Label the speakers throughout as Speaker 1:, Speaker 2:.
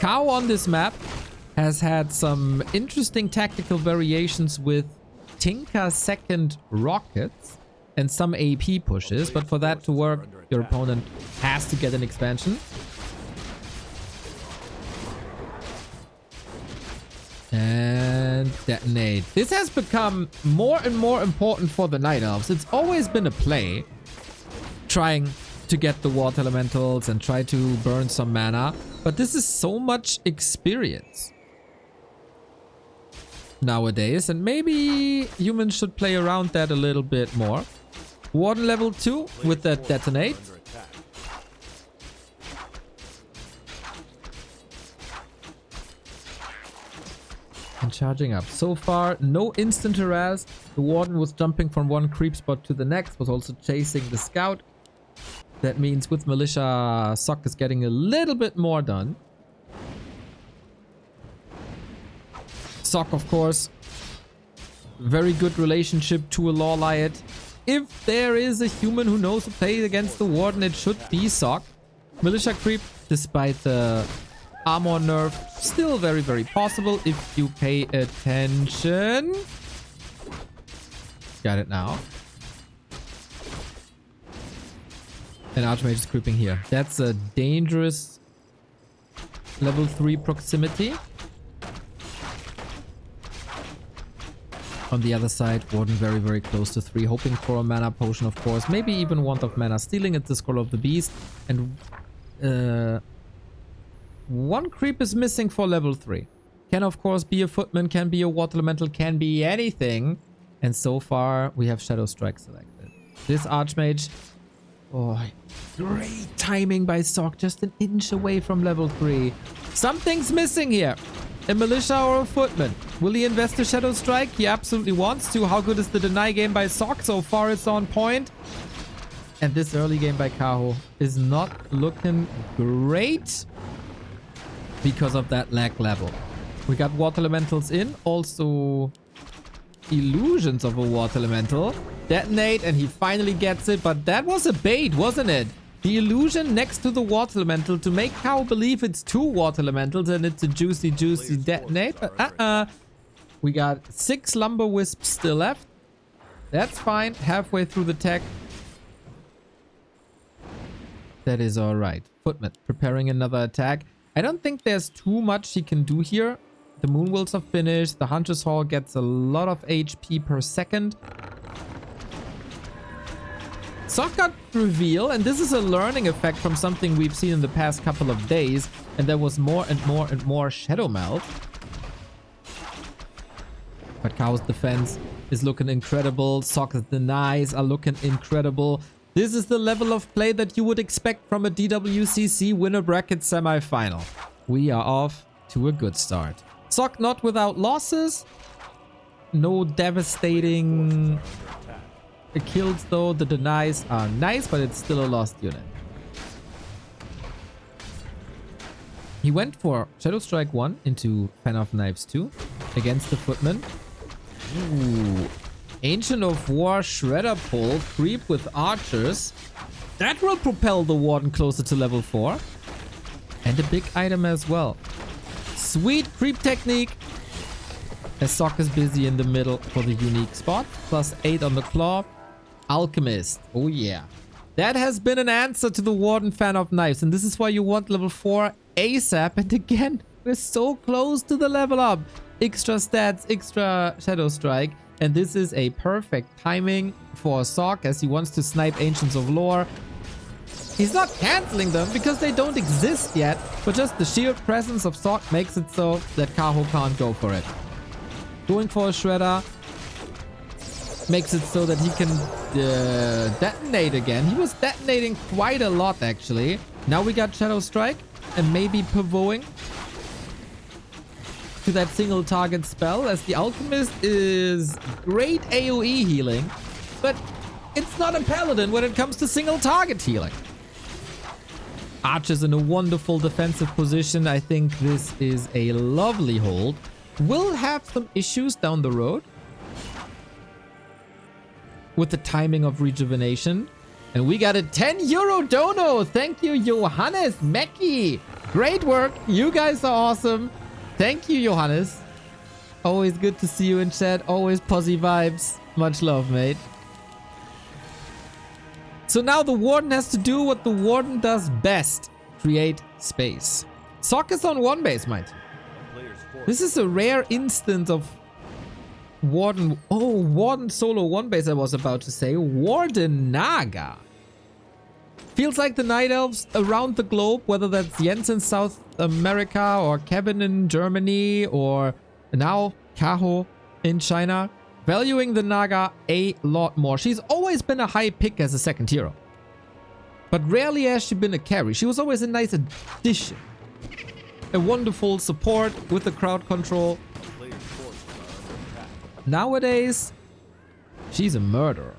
Speaker 1: Kaho on this map has had some interesting tactical variations with Tinker second rockets and some AP pushes, but for that to work, your opponent has to get an expansion. And detonate. This has become more and more important for the Night Elves. It's always been a play trying to get the water elementals and try to burn some mana, but this is so much experience nowadays, and maybe humans should play around that a little bit more. Warden level 2 with that detonate. And charging up. So far, no instant harass. The Warden was jumping from one creep spot to the next, was also chasing the scout. That means with Militia, Sock is getting a little bit more done. Sock, of course, very good relationship to a Law Liot. If there is a human who knows to play against the Warden, it should be Sock. Militia creep, despite the armor nerf, still very, very possible if you pay attention. Got it now. And Archmage is creeping here. That's a dangerous level 3 proximity. On the other side, Warden very, very close to 3. Hoping for a mana potion, of course. Maybe even Want of Mana. Stealing at the Scroll of the Beast. And one creep is missing for level 3. Can, of course, be a Footman. Can be a Water Elemental. Can be anything. And so far, we have Shadow Strike selected. This Archmage... Oh, great timing by Sock. Just an inch away from level 3. Something's missing here. A Militia or a Footman. Will he invest a Shadow Strike? He absolutely wants to. How good is the deny game by Sock? So far it's on point. And this early game by Kaho is not looking great because of that lag level. We got Water Elementals in. Also illusions of a Water Elemental. Detonate, and he finally gets it. But that was a bait, wasn't it? The illusion next to the Water Elemental to make Kaho believe it's 2 Water Elementals and it's a juicy, juicy detonate. But we got 6 Lumber Wisps still left. That's fine. Halfway through the tech. That is alright. Footman preparing another attack. I don't think there's too much he can do here. The Moonwills are finished. The Hunter's Hall gets a lot of HP per second. Sock got reveal, and this is a learning effect from something we've seen in the past couple of days, and there was more and more and more Shadow Melt. But Kaho's defense is looking incredible. Sock's denies are looking incredible. This is the level of play that you would expect from a DWCC winner bracket semifinal. We are off to a good start. Sock not without losses. No devastating kills though. The denies are nice, but it's still a lost unit. He went for Shadow Strike 1 into Fan of Knives 2 against the Footman. Ooh. Ancient of War Shredder Pull. Creep with archers. That will propel the Warden closer to level 4. And a big item as well. Sweet creep technique. As Sock is busy in the middle for the unique spot. +8 on the claw. Alchemist. Oh yeah. That has been an answer to the Warden Fan of Knives. And this is why you want level 4 ASAP. And again, we're so close to the level up. Extra stats, extra Shadow Strike. And this is a perfect timing for Sock as he wants to snipe Ancients of Lore. He's not canceling them because they don't exist yet. But just the sheer presence of Sock makes it so that Kaho can't go for it. Going for a Shredder makes it so that he can detonate again. He was detonating quite a lot actually. Now we got Shadow Strike and maybe pivoting to that single target spell, as the Alchemist is great AoE healing, but it's not a paladin when it comes to single target healing. Archer's in a wonderful defensive position. I think this is a lovely hold. Will have some issues down the road with the timing of rejuvenation. And we got a €10 dono. Thank you, Johannes Mecki. Great work. You guys are awesome. Thank you, Johannes. Always good to see you in chat. Always posse vibes. Much love, mate. So now the Warden has to do what the Warden does best. Create space. Sock is on one base, my team. This is a rare instance of Warden. Oh, Warden solo one base, I was about to say. Warden Naga. Feels like the Night Elves around the globe, whether that's Jens in South America or Kevin in Germany or now Kaho in China, valuing the Naga a lot more. She's always been a high pick as a second hero, but rarely has she been a carry. She was always a nice addition. A wonderful support with the crowd control. Nowadays, she's a murderer.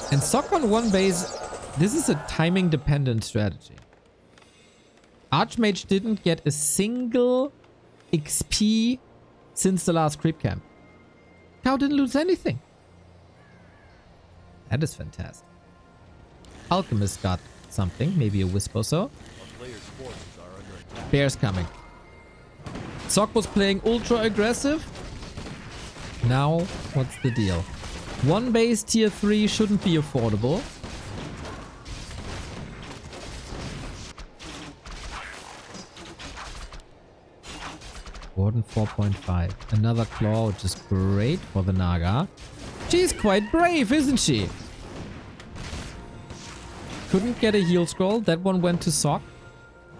Speaker 1: And Sock on one base, this is a timing dependent strategy. Archmage didn't get a single XP since the last creep camp. Cow didn't lose anything. That is fantastic. Alchemist got something, maybe a wisp or so. Bear's coming. Sock was playing ultra aggressive. Now, what's the deal? One base tier 3 shouldn't be affordable. Warden 4.5. Another claw, which is great for the Naga. She's quite brave, isn't she? Couldn't get a heal scroll. That one went to Sock.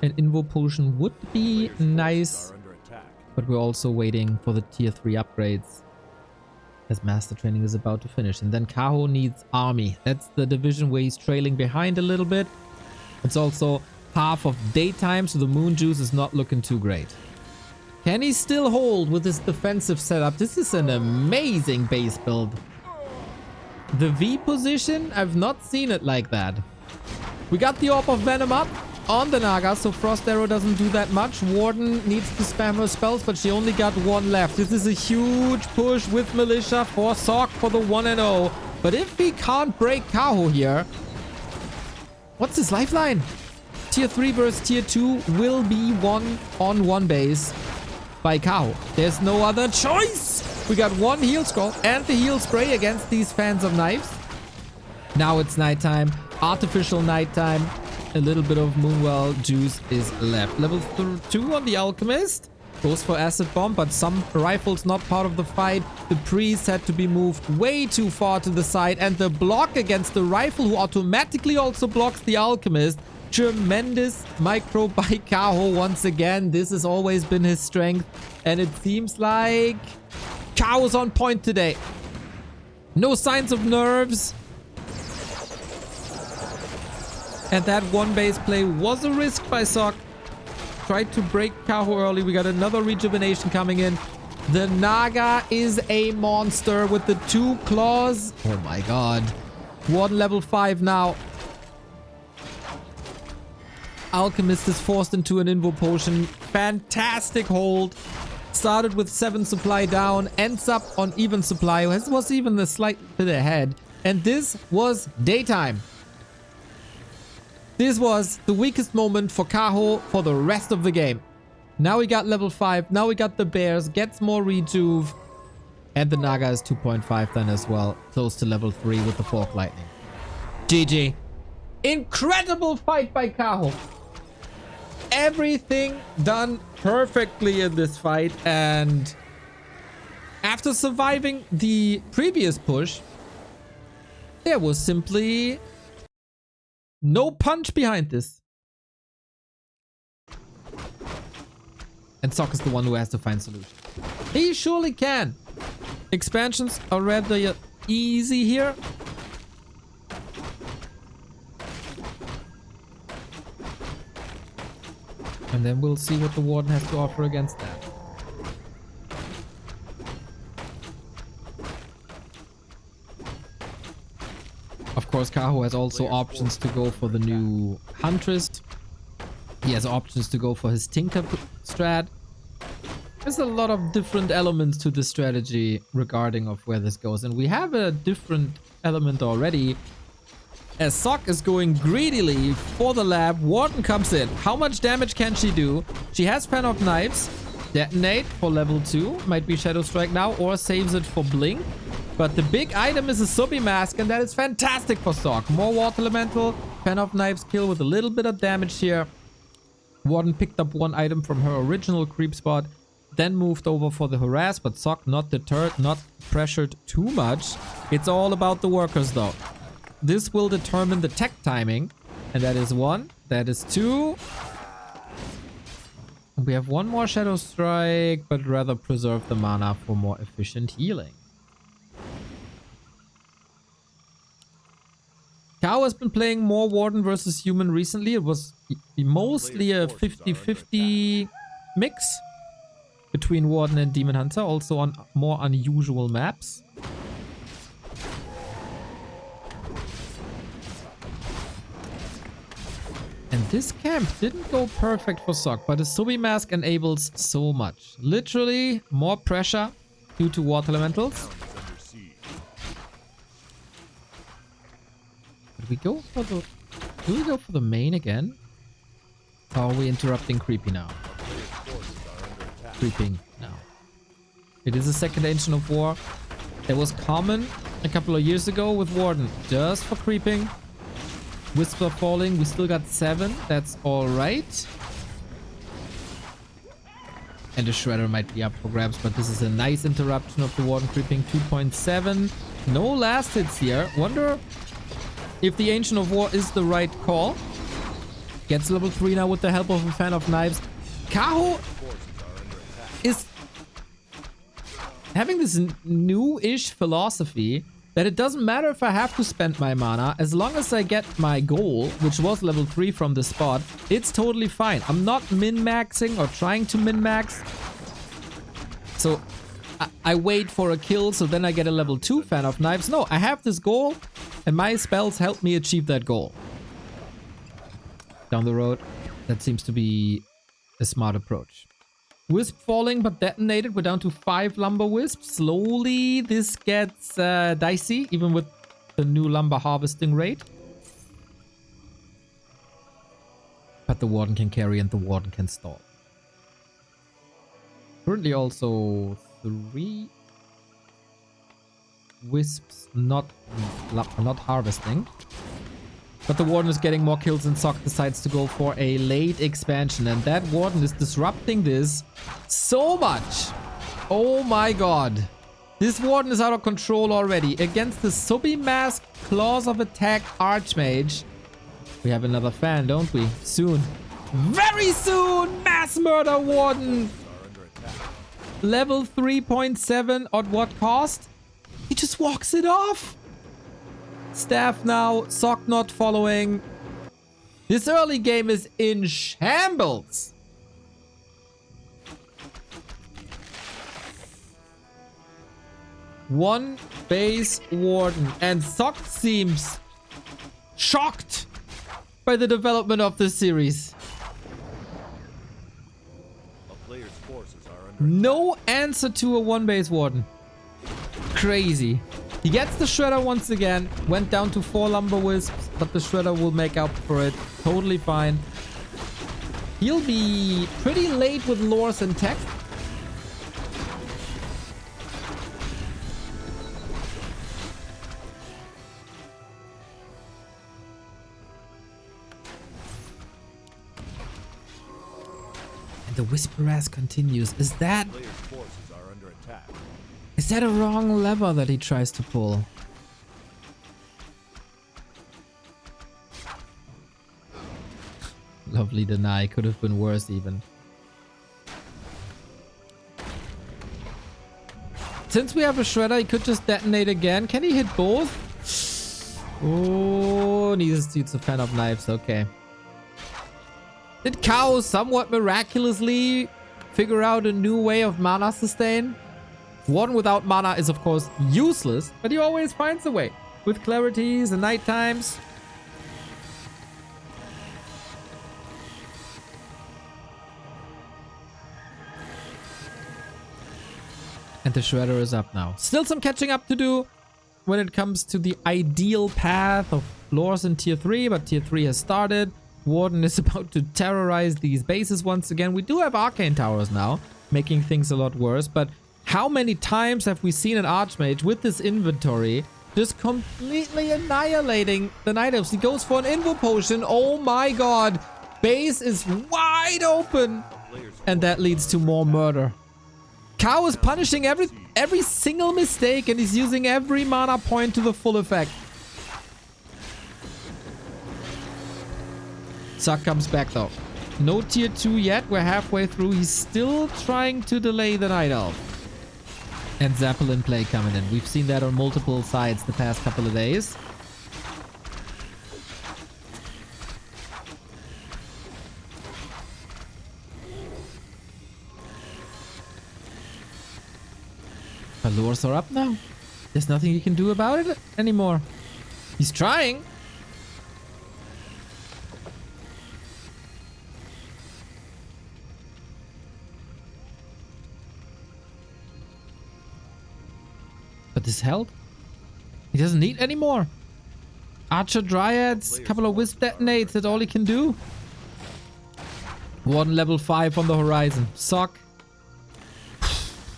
Speaker 1: An invo potion would be nice. But we're also waiting for the tier 3 upgrades, as master training is about to finish. And then Kaho needs army. That's the division where he's trailing behind a little bit. It's also half of daytime, so the moon juice is not looking too great. Can he still hold with his defensive setup? This is an amazing base build. The V position, I've not seen it like that. We got the Orb of Venom up on the Naga, so Frost Arrow doesn't do that much. Warden needs to spam her spells, but she only got one left. This is a huge push with Militia for Sock for the 1-0. But if he can't break Kaho here, what's his lifeline? Tier 3 versus Tier 2 will be won on one base by Kaho. There's no other choice. We got one heal scroll and the heal spray against these fans of knives. Now it's nighttime. Artificial nighttime. A little bit of Moonwell juice is left. Level 2 on the Alchemist. Goes for Acid Bomb, but some rifles not part of the fight. The priest had to be moved way too far to the side. And the block against the rifle, who automatically also blocks the Alchemist. Tremendous micro by Kaho once again. This has always been his strength. And it seems like Kaho's on point today. No signs of nerves. And that one base play was a risk by Sock. Tried to break Kaho early. We got another rejuvenation coming in. The Naga is a monster with the 2 claws. Oh my god. Warden level 5 now. Alchemist is forced into an invo potion. Fantastic hold. Started with 7 supply down. Ends up on even supply. This was even a slight bit ahead. And this was daytime. This was the weakest moment for Kaho for the rest of the game. Now we got level 5. Now we got the bears. Gets more rejuve. And the Naga is 2.5 then as well. Close to level 3 with the Fork Lightning. GG. Incredible fight by Kaho. Everything done perfectly in this fight. And after surviving the previous push, there was simply no punch behind this. And Sock is the one who has to find solutions. He surely can. Expansions are rather easy here. And then we'll see what the Warden has to offer against that. Of course, Kaho has also options to go for the new Huntress. He has options to go for his Tinker strat. There's a lot of different elements to the strategy regarding of where this goes. And we have a different element already. As Sock is going greedily for the lab, Warden comes in. How much damage can she do? She has Fan of Knives. Detonate for level 2. Might be Shadow Strike now or saves it for Blink. But the big item is a Subi Mask, and that is fantastic for Sock. More Water Elemental. Fan of Knives kill with a little bit of damage here. Warden picked up one item from her original creep spot. Then moved over for the harass, but Sock not deterred, not pressured too much. It's all about the workers though. This will determine the tech timing. And that is 1. That is 2. We have one more Shadow Strike, but rather preserve the mana for more efficient healing. Kaho has been playing more Warden versus Human recently. It was mostly a 50-50 mix between Warden and Demon Hunter, also on more unusual maps. And this camp didn't go perfect for Sock, but the Subi Mask enables so much. Literally more pressure due to Water Elementals. But we go for the... Do we go for the main again? Or are we interrupting Creepy now? Creeping now. It is a second Ancient of War. That was common a couple of years ago with Warden. Just for creeping. Wisps are falling. We still got 7. That's alright. And the Shredder might be up for grabs, but this is a nice interruption of the Warden creeping. 2.7. No last hits here. Wonder if the Ancient of War is the right call. Gets level 3 now with the help of a Fan of Knives. Kaho is having this new-ish philosophy that it doesn't matter if I have to spend my mana, as long as I get my goal, which was level 3 from the spot, it's totally fine. I'm not min-maxing or trying to min-max. So I wait for a kill, so then I get a level 2 Fan of Knives. No, I have this goal, and my spells help me achieve that goal. Down the road, that seems to be a smart approach. Wisp falling, but detonated. We're down to 5 lumber wisps. Slowly, this gets dicey, even with the new lumber harvesting rate. But the Warden can carry and the Warden can stall. Currently also 3 wisps not harvesting. But the Warden is getting more kills and Sock decides to go for a late expansion. And that Warden is disrupting this so much. Oh my god. This Warden is out of control already. Against the Subi Mask Claws of Attack Archmage. We have another fan, don't we? Soon. Very soon! Mass Murder Warden! Level 3.7 at what cost? He just walks it off! Staff now, Sock not following. This early game is in shambles. One base Warden, and Sock seems shocked by the development of this series. No answer to a one base Warden. Crazy. He gets the Shredder once again. Went down to 4 lumber wisps, but the Shredder will make up for it. Totally fine. He'll be pretty late with lores and tech. And the Whisper-ass continues. Is that a wrong lever that he tries to pull? Lovely deny. Could have been worse even. Since we have a Shredder, he could just detonate again. Can he hit both? Oh, needs a Fan of Knives. Okay. Did Kaho somewhat miraculously figure out a new way of mana sustain? Warden without mana is of course useless, but he always finds a way. With clarities and night times. And the Shredder is up now. Still some catching up to do when it comes to the ideal path of lores in tier 3, but tier 3 has started. Warden is about to terrorize these bases once again. We do have arcane towers now, making things a lot worse, but how many times have we seen an Archmage with this inventory just completely annihilating the Night Elves? He goes for an Invo Potion. Oh my god. Base is wide open. And that leads to more murder. Kaho is punishing every single mistake, and he's using every mana point to the full effect. Suck comes back though. No tier 2 yet. We're halfway through. He's still trying to delay the Night Elf. And Zeppelin play coming in. We've seen that on multiple sides the past couple of days. The lures are up now. There's nothing you can do about it anymore. He's trying. But this held. He doesn't need any more. Archer Dryads, couple of Wisp Detonates, that's all he can do. Warden level 5 on the horizon. Sock.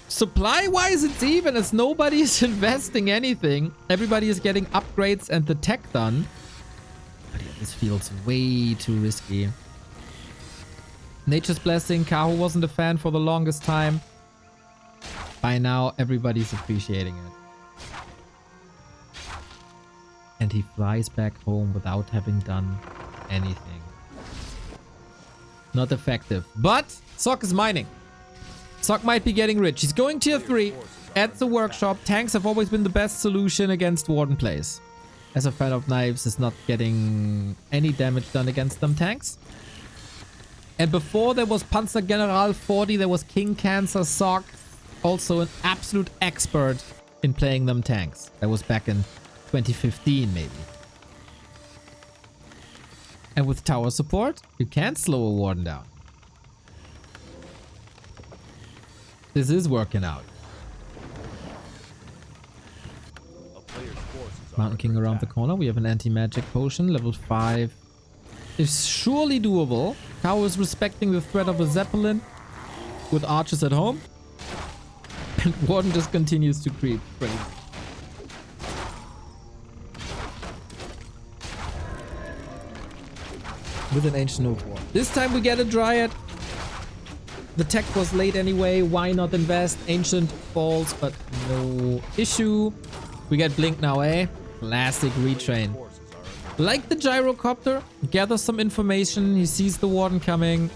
Speaker 1: Supply-wise, it's even as nobody is investing anything. Everybody is getting upgrades and the tech done. But yeah, this feels way too risky. Nature's Blessing. Kaho wasn't a fan for the longest time. By now, everybody's appreciating it. And he flies back home without having done anything. Not effective. But Sock is mining. Sock might be getting rich. He's going tier 3 at the workshop. Tanks have always been the best solution against Warden plays. As a fan of knives is not getting any damage done against them tanks. And before there was Panzer General 40, there was King Cancer Sock. Also an absolute expert in playing them tanks. That was back in 2015 maybe. And with tower support, you can't slow a Warden down. This is working out. Mountain King around the corner. We have an anti-magic potion. Level 5 is surely doable. Kaho is respecting the threat of a Zeppelin with archers at home. And Warden just continues to creep. Crazy. With an Ancient of War. This time we get a Dryad. The tech was late anyway. Why not invest? Ancient falls, but no issue. We get Blink now, eh? Classic retrain. Like the gyrocopter, gathers some information. He sees the Warden coming.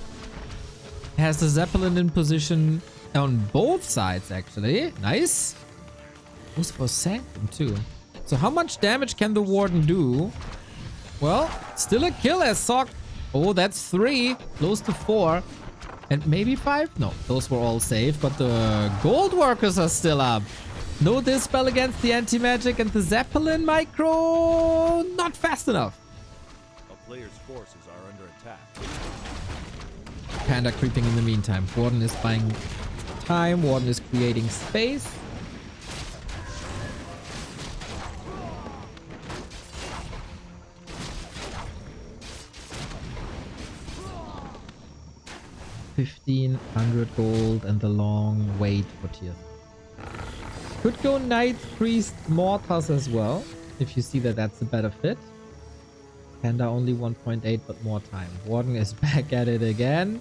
Speaker 1: Has the Zeppelin in position on both sides, actually. Nice. Goes for Sanctum, too. So how much damage can the Warden do? Well, still a kill as Sock. Oh, that's 3. Close to 4. And maybe 5? No, those were all safe. But the gold workers are still up. No dispel against the anti-magic, and the Zeppelin micro not fast enough.
Speaker 2: A player's forces are under attack.
Speaker 1: Panda creeping in the meantime. Warden is buying time. Warden is creating space. $1,500 gold and the long wait for tier 3. Could go Knight, Priest, Mortars as well, if you see that that's a better fit. Panda only 1.8, but more time. Warden is back at it again.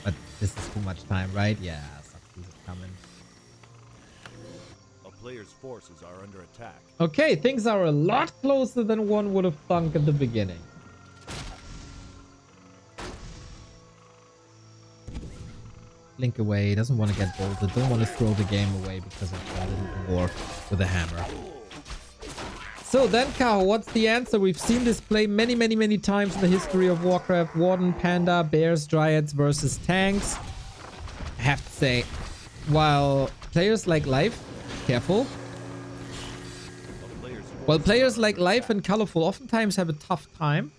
Speaker 1: But this is too much time, right? Yeah, something's coming.
Speaker 2: A player's forces are under attack.
Speaker 1: Okay, things are a lot closer than one would have thunk at the beginning. Blink away, doesn't want to get bolted, don't want to throw the game away because of a little war with a hammer. So then, Kaho, what's the answer? We've seen this play many times in the history of Warcraft. Warden, Panda, Bears, Dryads versus tanks. I have to say, while players like Life, careful. While players like Life and Colorful oftentimes have a tough time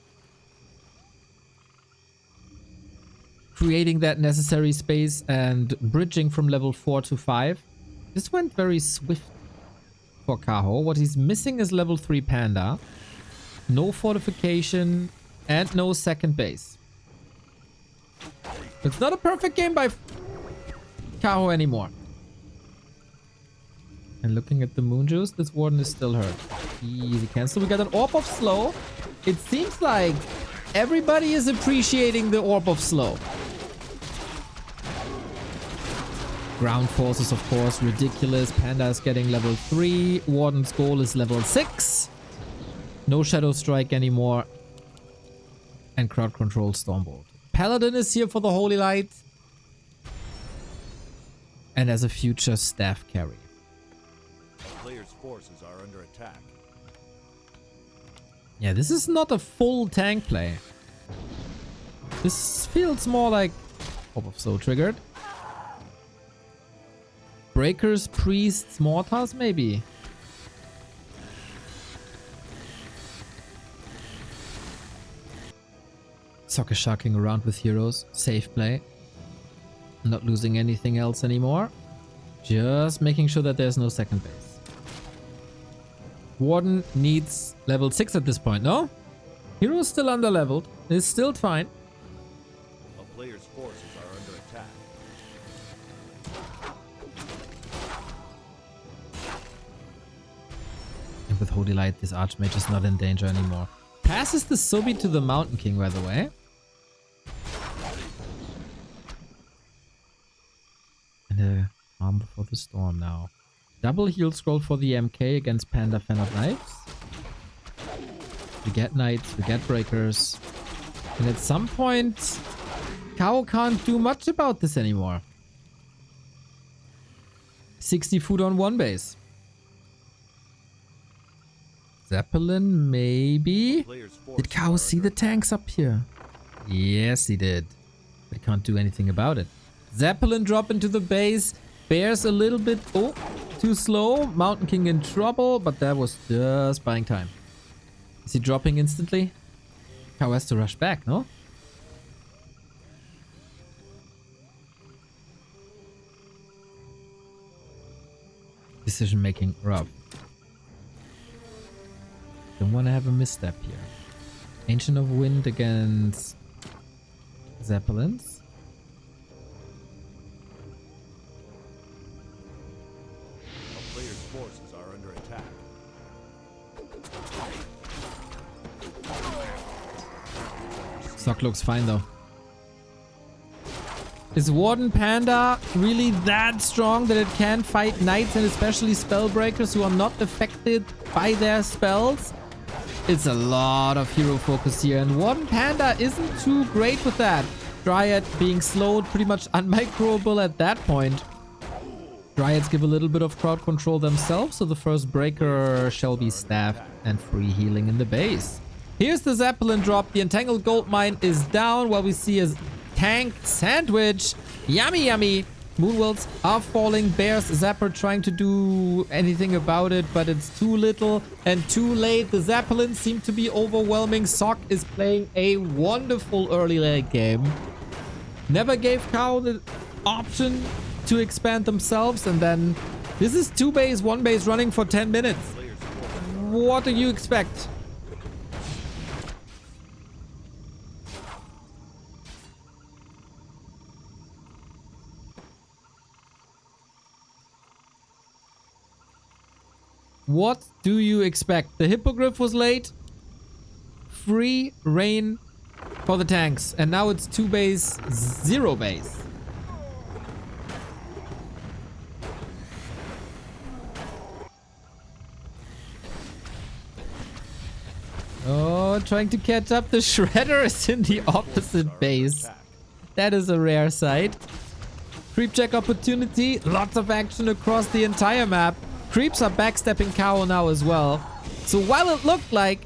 Speaker 1: creating that necessary space and bridging from level 4 to 5. This went very swift for Kaho. What he's missing is level 3 Panda. No fortification and no second base. It's not a perfect game by Kaho anymore. And looking at the Moon Juice, this Warden is still hurt. Easy cancel. We got an Orb of Slow. It seems like everybody is appreciating the Orb of Slow. Ground forces, of course, ridiculous. Panda is getting level 3. Warden's goal is level 6. No Shadow Strike anymore. And crowd control Stormbolt. Paladin is here for the Holy Light. And as a future staff carry.
Speaker 2: A player's forces are under attack.
Speaker 1: Yeah, this is not a full tank play. This feels more like Orb of Slow triggered. Breakers, priests, mortars, maybe. Soccer sharking around with heroes. Safe play. Not losing anything else anymore. Just making sure that there's no second base. Warden needs level 6 at this point, no? Hero's still under-leveled. It's still fine.
Speaker 2: A player's forces are under attack.
Speaker 1: And with Holy Light, this Archmage is not in danger anymore. Passes the Sobi to the Mountain King, by the way. And a Arm Before the Storm now. Double heal scroll for the MK against Panda Fan of Knives. We get Knights, we get Breakers. And at some point, Kaho can't do much about this anymore. 60 food on one base. Zeppelin, maybe? Did Kaho see the tanks up here? Yes, he did. But he can't do anything about it. Zeppelin drop into the base. Bears a little bit... Oh, too slow. Mountain King in trouble, but that was just buying time. Is he dropping instantly? Kaho has to rush back, no? Decision making rough. Don't want to have a misstep here. Ancient of Wind against Zeppelins.
Speaker 2: A player's forces are under attack.
Speaker 1: Sock looks fine though. Is Warden Panda really that strong that it can fight Knights and especially Spellbreakers who are not affected by their spells? It's a lot of hero focus here, and Warden Panda isn't too great with that. Dryad being slowed, pretty much unmicroable at that point. Dryads give a little bit of crowd control themselves, so the first breaker shall be staffed and free healing in the base. Here's the Zeppelin drop. The Entangled Goldmine is down while we see a tank sandwich. Yummy, yummy. Moonwelts are falling. Bears Zapper trying to do anything about it, but it's too little and too late. The Zeppelins seem to be overwhelming. Sock is playing a wonderful early late game. Never gave Kaho the option to expand themselves, and then this is 2 base, 1 base running for 10 minutes. What do you expect? What do you expect? The Hippogriff was late. Free reign for the tanks. And now it's 2 base, 0 base. Oh, trying to catch up. The Shredder is in the opposite base. That is a rare sight. Creep check opportunity. Lots of action across the entire map. Creeps are backstepping Kaho now as well. So while it looked like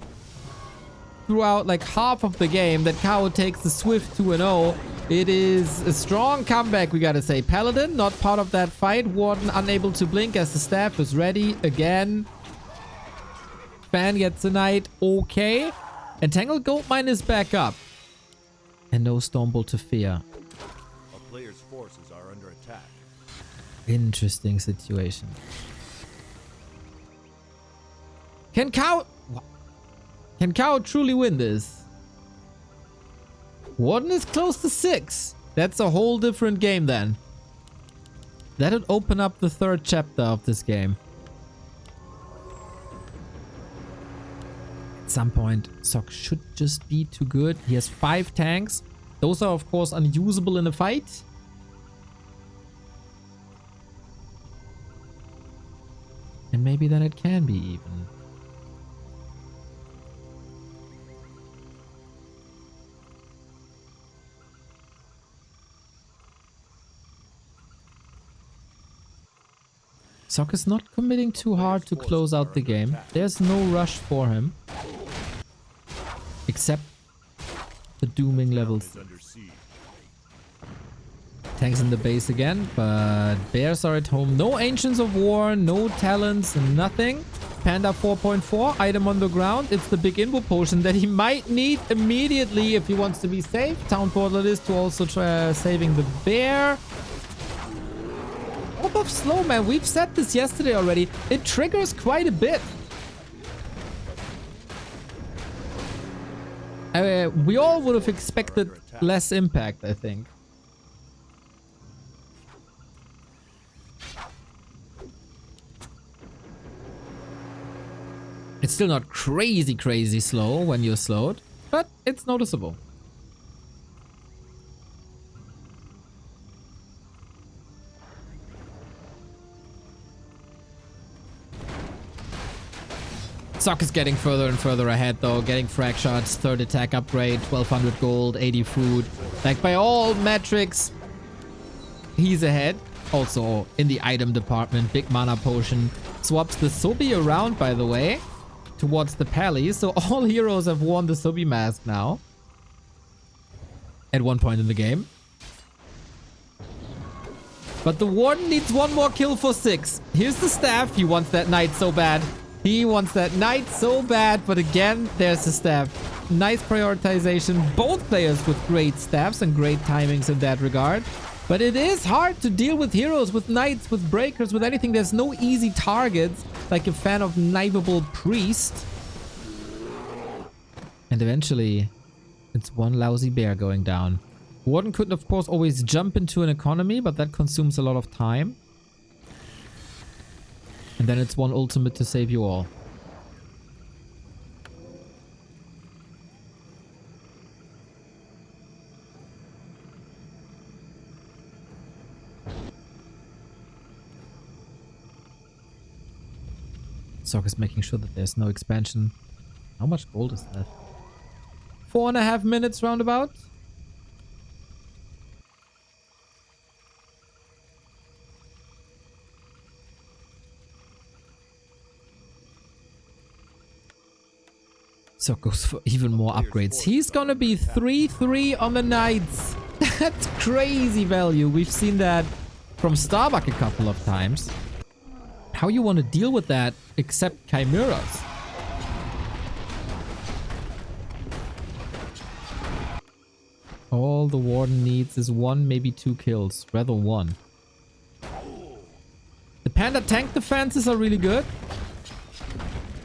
Speaker 1: throughout like half of the game that Kaho takes the swift 2-0, it is a strong comeback, we gotta say. Paladin not part of that fight. Warden unable to blink as the staff is ready again. Fan gets a knight. Okay. Entangled Goldmine is back up. And no Stormbolt to fear.
Speaker 2: A player's forces are under attack.
Speaker 1: Interesting situation. Can Kaho truly win this? Warden is close to 6. That's a whole different game then. That would open up the 3rd chapter of this game. At some point, Sok should just be too good. He has 5 tanks. Those are of course unusable in a fight. And maybe then it can be even. Sok is not committing too hard to close out the game. There's no rush for him. Except the dooming levels. Tanks in the base again, but bears are at home. No Ancients of War, no talents, nothing. Panda 4.4, item on the ground. It's the big info potion that he might need immediately if he wants to be safe. Town portal is to also try saving the bear. Orb of Slow, man. We've said this yesterday already. It triggers quite a bit. We all would have expected less impact, I think. It's still not crazy slow when you're slowed, but it's noticeable. Sok is getting further and further ahead though, getting frag shots, 3rd attack upgrade, 1200 gold, 80 food. Like by all metrics, he's ahead. Also in the item department, big mana potion. Swaps the Sobi around, by the way, towards the pally. So all heroes have worn the Sobi mask now. At one point in the game. But the Warden needs 1 more kill for 6. Here's the staff. He wants that knight so bad. He wants that knight so bad. But again, there's the staff. Nice prioritization. Both players with great staffs and great timings in that regard. But it is hard to deal with heroes, with knights, with breakers, with anything. There's no easy targets, like a fan of knifeable priest. And eventually, it's one lousy bear going down. Warden could, of course, always jump into an economy, but that consumes a lot of time. And then it's one ultimate to save you all. Sok is making sure that there's no expansion. How much gold is that? 4.5 minutes roundabout? Sok goes for even more upgrades. He's gonna be 3-3 on the knights. That's crazy value. We've seen that from Starbuck a couple of times. How you want to deal with that except chimeras? All the Warden needs is 1, maybe 2 kills. Rather 1. The Panda tank defenses are really good.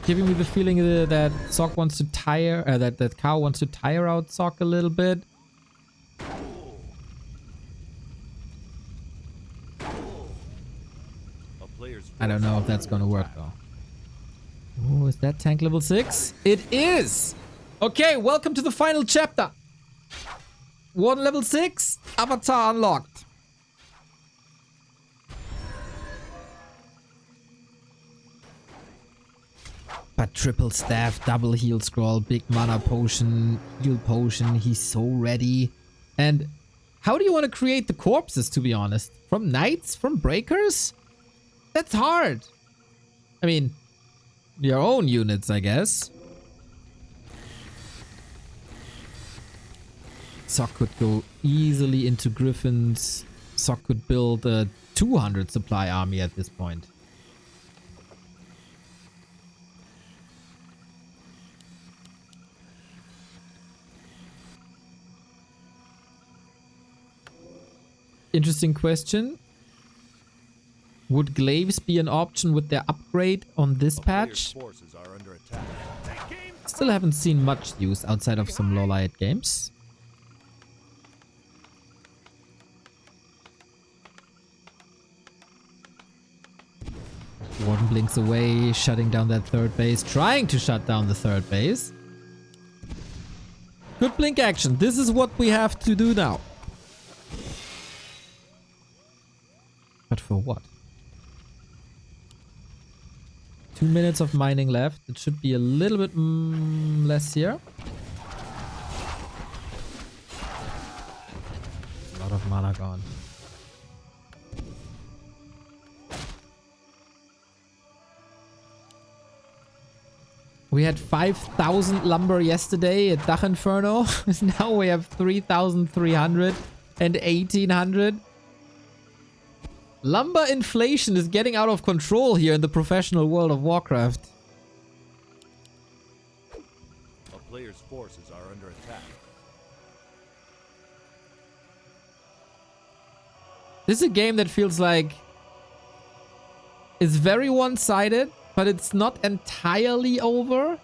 Speaker 1: Giving me the feeling that Sok wants to tire, that Kaho wants to tire out Sok a little bit. I don't know if that's gonna work though. Oh, is that tank level 6? It is! Okay, welcome to the final chapter. Warden level 6, avatar unlocked. But triple staff, double heal scroll, big mana potion, heal potion, he's so ready. And how do you want to create the corpses, to be honest? From knights? From breakers? That's hard. I mean, your own units, I guess. Sok could go easily into griffins. Sok could build a 200 supply army at this point. Interesting question. Would glaives be an option with their upgrade on this patch?
Speaker 2: Forces are under attack.
Speaker 1: Still haven't seen much use outside of some low-light games. Warden blinks away, shutting down that third base, trying to shut down the third base. Good blink action. This is what we have to do now. But for what? 2 minutes of mining left. It should be a little bit less here. A lot of mana gone. We had 5,000 lumber yesterday at Dach Inferno. Now we have 3,300 and 1,800. Lumber inflation is getting out of control here in the professional world of Warcraft.
Speaker 2: A player's forces are under attack.
Speaker 1: This is a game that feels like it's very one-sided, but it's not entirely over.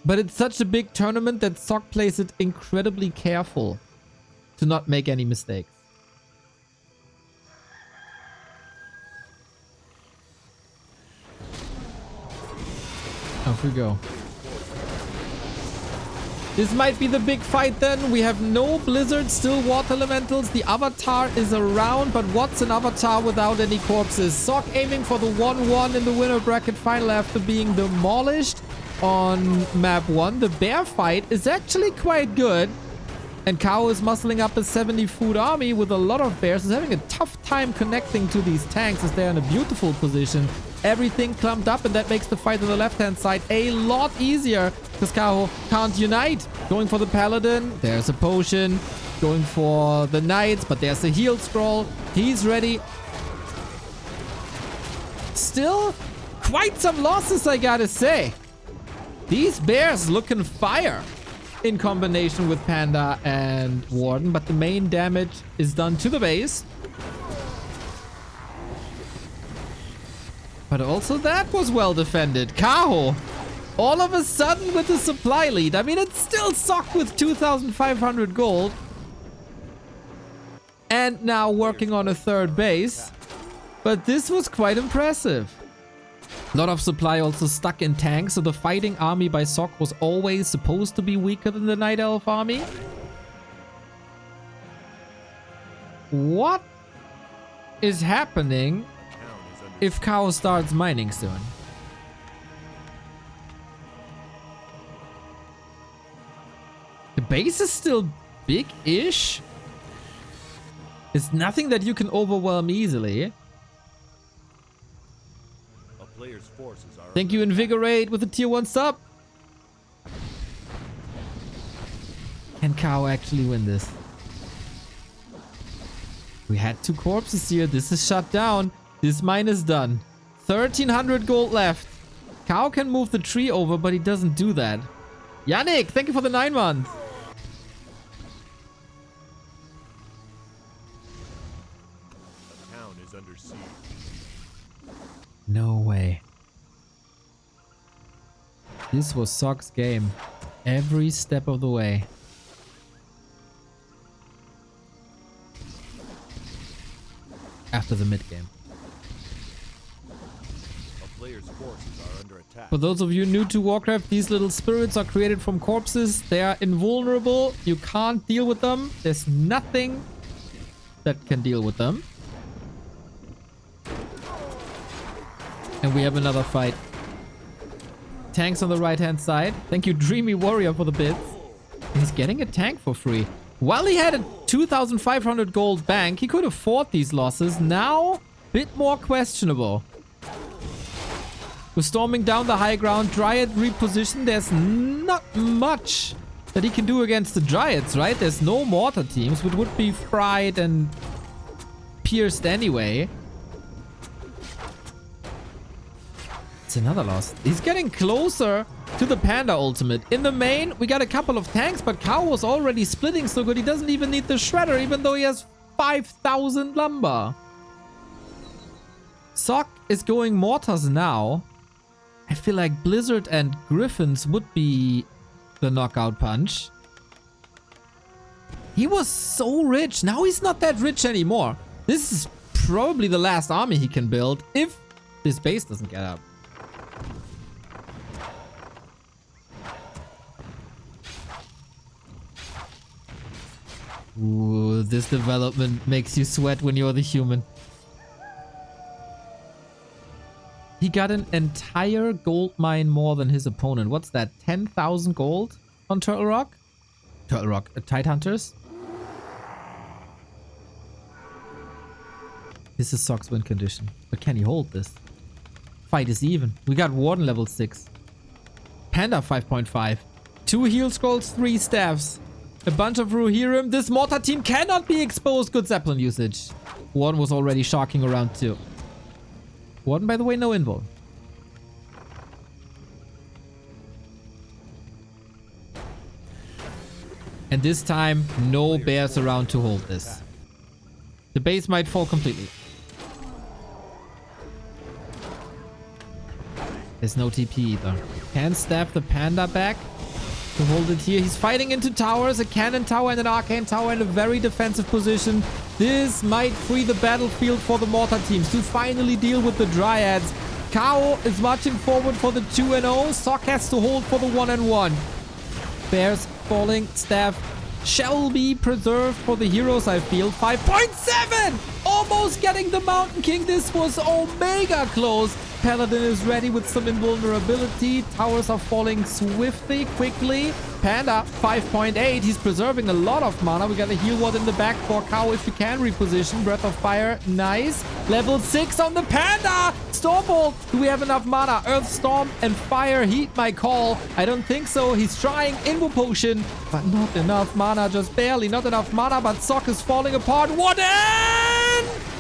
Speaker 1: But it's such a big tournament that Sock plays it incredibly careful to not make any mistakes. Off we go. This might be the big fight then. We have no blizzard, still water elementals. The avatar is around, but what's an avatar without any corpses? Sock aiming for the 1-1 in the winner bracket final after being demolished on map 1. The bear fight is actually quite good. And Kaho is muscling up a 70-foot army with a lot of bears. He's having a tough time connecting to these tanks as they're in a beautiful position. Everything clumped up, and that makes the fight on the left-hand side a lot easier because Kaho can't unite. Going for the paladin. There's a potion. Going for the knights, but there's a heal scroll. He's ready. Still quite some losses, I gotta say. These bears looking fire in combination with Panda and Warden, but the main damage is done to the base. But also that was well defended. Kaho, all of a sudden with the supply lead. I mean, it's still Sock with 2,500 gold. And now working on a third base. But this was quite impressive. A lot of supply also stuck in tanks, so the fighting army by Sock was always supposed to be weaker than the Night Elf army. What is happening if Kaho starts mining soon? The base is still big-ish. It's nothing that you can overwhelm easily.
Speaker 2: Player's forces are
Speaker 1: Thank you, Invigorate, with the tier 1 sub. Can Kaho actually win this? We had 2 corpses here. This is shut down. This mine is done. 1,300 gold left. Kaho can move the tree over, but he doesn't do that. Yannick, thank you for the 9 months.
Speaker 2: The town is under siege.
Speaker 1: No way. This was Sock's game. Every step of the way. After the mid game.
Speaker 2: A player's forces are under attack.
Speaker 1: For those of you new to Warcraft, these little spirits are created from corpses. They are invulnerable. You can't deal with them. There's nothing that can deal with them. And we have another fight. Tanks on the right-hand side. Thank you, Dreamy Warrior, for the bits. And he's getting a tank for free. While he had a 2,500 gold bank, he could afford these losses. Now, a bit more questionable. We're storming down the high ground. Dryad reposition. There's not much that he can do against the Dryads, right? There's no mortar teams, which would be fried and pierced anyway. It's another loss. He's getting closer to the Panda ultimate. In the main, we got a couple of tanks, but Kaho was already splitting so good. He doesn't even need the Shredder, even though he has 5,000 lumber. Sock is going mortars now. I feel like Blizzard and Griffins would be the knockout punch. He was so rich. Now he's not that rich anymore. This is probably the last army he can build if this base doesn't get up. Ooh, this development makes you sweat when you're the human. He got an entire gold mine more than his opponent. What's that? 10,000 gold on Turtle Rock? Turtle Rock, Tide Hunters? This is Sock's win condition. But can he hold this? Fight is even. We got Warden level 6. Panda 5.5. 2 heal scrolls, 3 staffs. A bunch of Rohirrim. This mortar team cannot be exposed. Good Zeppelin usage. Warden was already sharking around too. Warden, by the way, no invul. And this time, no bears around to hold this. The base might fall completely. There's no TP either. Can staff the panda back to hold it here. He's fighting into towers, a cannon tower and an arcane tower in a very defensive position. This might free the battlefield for the mortar teams to finally deal with the dryads. Kaho is marching forward for the 2-0. Sock has to hold for the 1-1. Bears falling. Staff shall be preserved for the heroes, I feel. 5.7! Almost getting the Mountain King. This was omega close. Paladin is ready with some invulnerability. Towers are falling swiftly, quickly. Panda, 5.8. He's preserving a lot of mana. We got a heal ward in the back for Kaho if you can reposition. Breath of Fire, nice. Level 6 on the Panda! Stormbolt, do we have enough mana? Earth Storm and Fire Heat, my call. I don't think so. He's trying Invo Potion, but not enough mana. Just barely, not enough mana, but Sock is falling apart. Warden!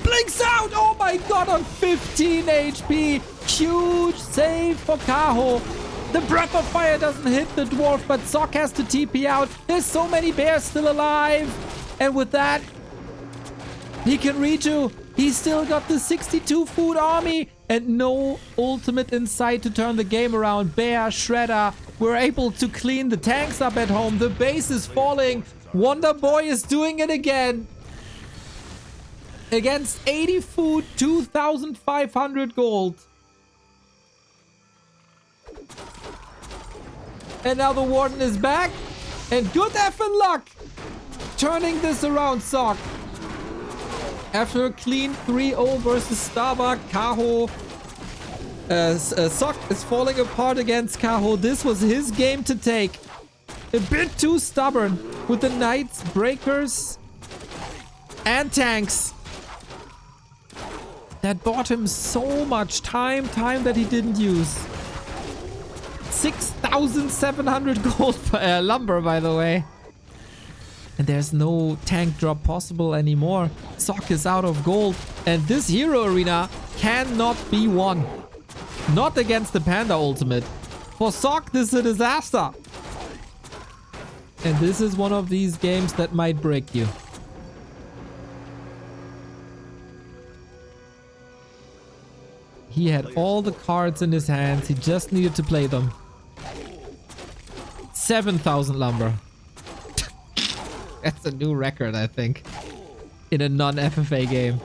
Speaker 1: Blinks out! Oh my god, on 15 HP. Huge save for Kaho. The Breath of Fire doesn't hit the dwarf, but Sock has to TP out. There's so many bears still alive. And with that, he can redo. He's still got the 62 food army and no ultimate in sight to turn the game around. Bear, Shredder, we're able to clean the tanks up at home. The base is falling. Wonder Boy is doing it again. Against 80 food, 2,500 gold. And now the Warden is back. And good effing luck turning this around, Sock. After a clean 3-0 versus Starbuck, Kaho... Sock is falling apart against Kaho. This was his game to take. A bit too stubborn with the Knights, Breakers, and Tanks. That bought him so much time that he didn't use. 6,700 gold lumber, by the way. And there's no tank drop possible anymore. Sock is out of gold. And this hero arena cannot be won. Not against the Panda ultimate. For Sock, this is a disaster. And this is one of these games that might break you. He had all the cards in his hands. He just needed to play them. 7,000 lumber. That's a new record, I think. In a non-FFA game.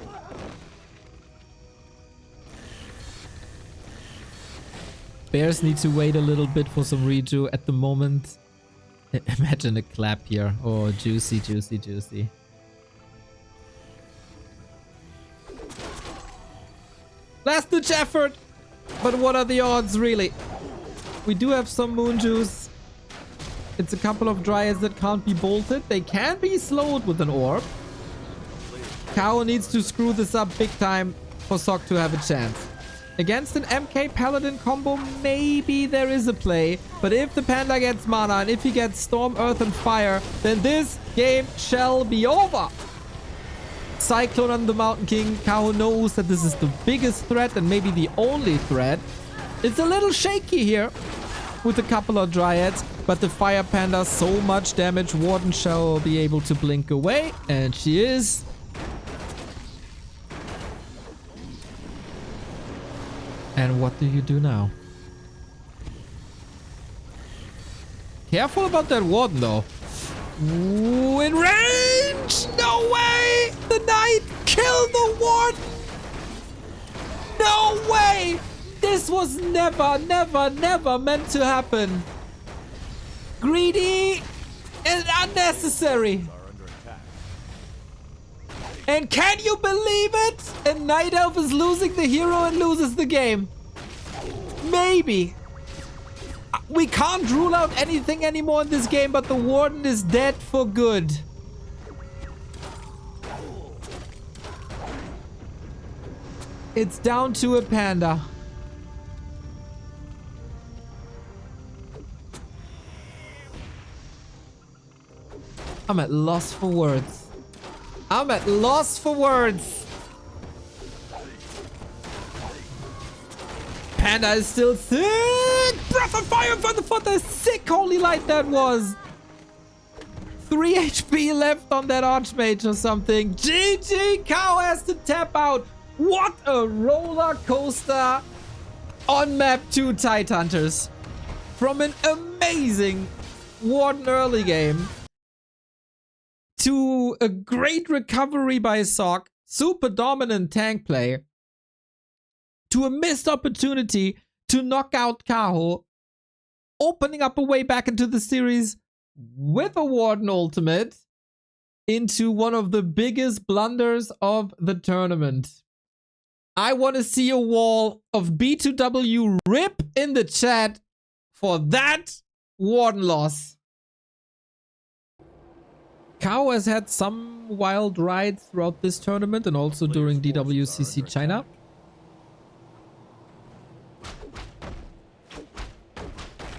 Speaker 1: Bears need to wait a little bit for some redo at the moment. Imagine a clap here. Oh, juicy, juicy, juicy. Last-ditch effort! But what are the odds, really? We do have some moon juice. It's a couple of dryads that can't be bolted. They can be slowed with an orb. Kaho needs to screw this up big time for Sock to have a chance. Against an MK Paladin combo, maybe there is a play. But if the Panda gets mana and if he gets Storm, Earth and Fire, then this game shall be over. Cyclone on the Mountain King. Kaho knows that this is the biggest threat and maybe the only threat. It's a little shaky here with a couple of dryads, but the Fire Panda, so much damage. Warden shall be able to blink away, and she is. And what do you do now? Careful about that Warden, though. Ooh, in range! No way! The Knight killed the Warden! No way! This was never meant to happen. Greedy and unnecessary. And can you believe it? A Night Elf is losing the hero and loses the game. Maybe. We can't rule out anything anymore in this game, but the Warden is dead for good. It's down to a panda. I'm at loss for words. I'm at loss for words. Panda is still sick. Breath of fire for the foot. Sick holy light that was. 3 HP left on that Archmage or something. GG. Kaho has to tap out. What a roller coaster on map 2 Tidehunters. From an amazing Warden early game to a great recovery by Sok, super dominant tank play, to a missed opportunity to knock out Kaho, opening up a way back into the series with a Warden ultimate, into one of the biggest blunders of the tournament. I want to see a wall of B2W rip in the chat for that Warden loss. Kaho has had some wild rides throughout this tournament and also during DWCC China.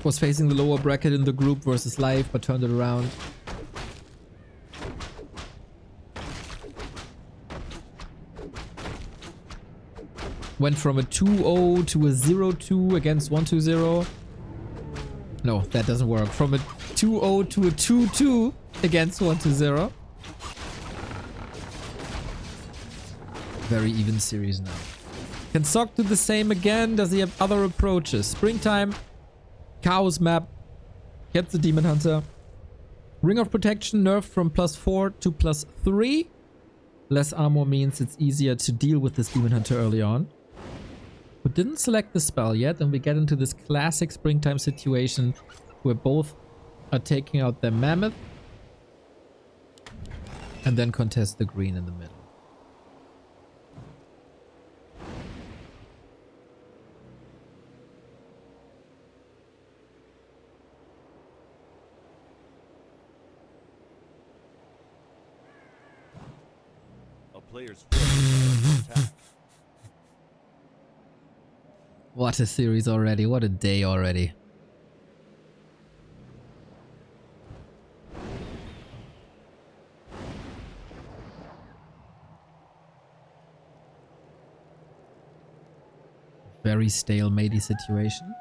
Speaker 1: Was facing the lower bracket in the group versus live, but turned it around. Went from a 2-0 to a 0-2 against 1-2-0. No, that doesn't work. From a 2-0 to a 2-2 against 1-0. Very even series now. Can Sok do the same again? Does he have other approaches? Springtime. Kaho's map. Gets the Demon Hunter. Ring of Protection nerfed from +4 to +3. Less armor means it's easier to deal with this Demon Hunter early on. We didn't select the spell yet, and we get into this classic springtime situation where both are taking out their mammoth and then contest the green in the middle.
Speaker 2: A player's forces are under attack.
Speaker 1: What a series already. What a day already. Very stalematey situation.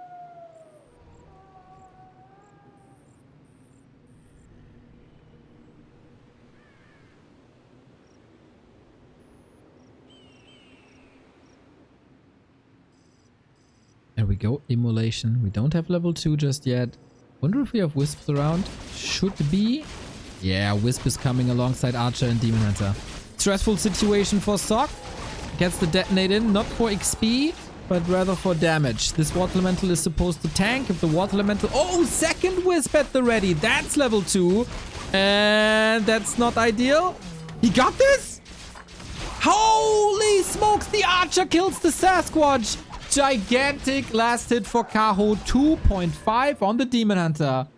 Speaker 1: There we go, immolation. We don't have level 2 just yet. Wonder if we have wisps around. Should be. Yeah, wisp is coming alongside Archer and Demon Hunter. Stressful situation for Sok. Gets the detonate in, not for XP, but rather for damage. This water elemental is supposed to tank. If the water elemental... Oh, second wisp at the ready. That's level 2. And that's not ideal. He got this? Holy smokes, the Archer kills the Sasquatch. Gigantic last hit for Kaho, 2.5 on the Demon Hunter.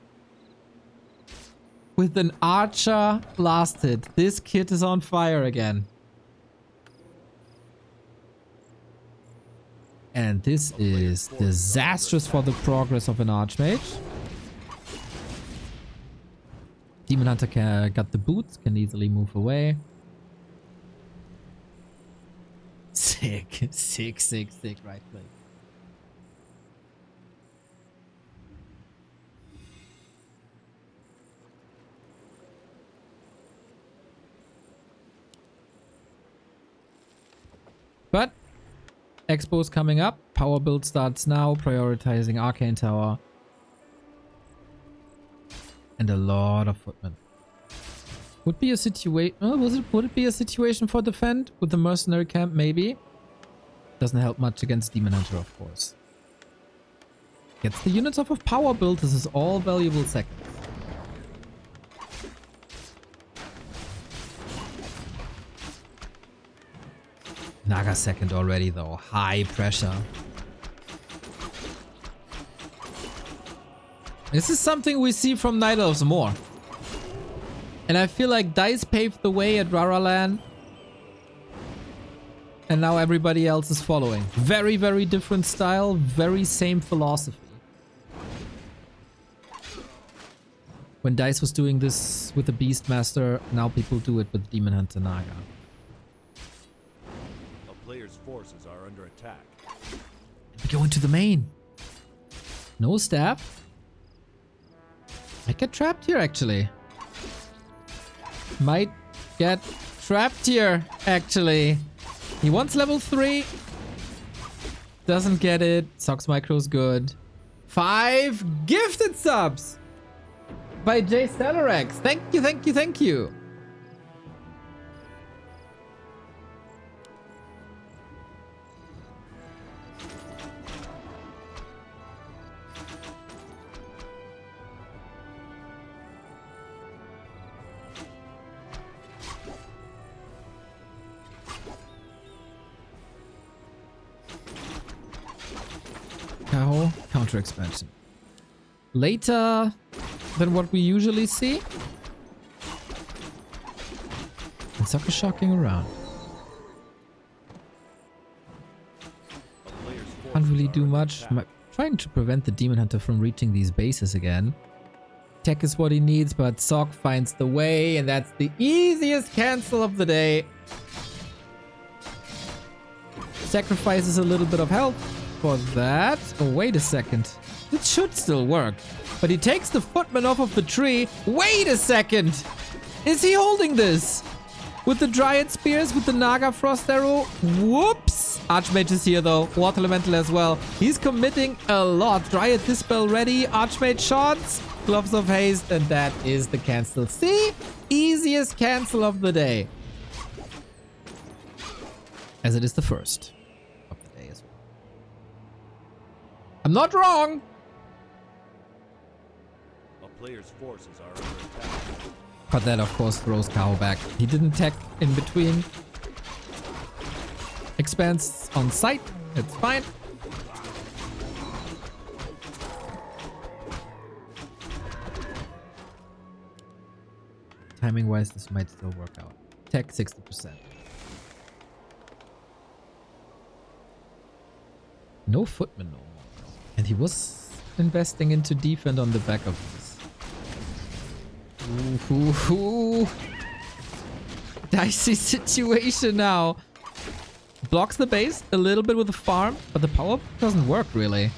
Speaker 1: With an Archer last hit. This kid is on fire again. And this is disastrous for the progress of an Archmage. Demon Hunter got the boots, can easily move away. Sick, sick, sick, sick right click. But Expo's coming up. Power build starts now, prioritizing Arcane Tower. And a lot of footmen. Would be a situation... would it be a situation for defend with the mercenary camp? Maybe. Doesn't help much against Demon Hunter, of course. Gets the units off of power build. This is all valuable seconds. Naga second already though. High pressure. This is something we see from Night Elves more. And I feel like DICE paved the way at Raralan. And now everybody else is following. Very, very different style. Very same philosophy. When DICE was doing this with the Beastmaster, now people do it with Demon Hunter Naga.
Speaker 2: A player's forces are under attack.
Speaker 1: We go into the main. No staff. Might get trapped here, actually. Might get trapped here, actually. He wants level 3. Doesn't get it. Sox Micro's good. 5 gifted subs by J Stellarex. Thank you, thank you, thank you. Kaho, counter expansion. Later than what we usually see. And Soccer shocking around. Can't really do much. Trying to prevent the Demon Hunter from reaching these bases again. Tech is what he needs, but Sock finds the way, and that's the easiest cancel of the day. Sacrifices a little bit of health for that. Oh, wait a second. It should still work. But he takes the footman off of the tree. Wait a second. Is he holding this? With the Dryad Spears, with the Naga Frost Arrow? Whoops. Archmage is here though. Water Elemental as well. He's committing a lot. Dryad Dispel ready. Archmage shots. Gloves of Haste. And that is the cancel. See? Easiest cancel of the day. As it is the first of the day as well. I'm not wrong.
Speaker 2: A player's forces are under attack.
Speaker 1: But that of course throws Kaho back. He didn't tech in between. Expands on site. It's fine. Timing wise, this might still work out. Tech 60%. No footman no more. And he was investing into defend on the back of this. Ooh. Dicey situation now. Blocks the base a little bit with the farm, but the power doesn't work really.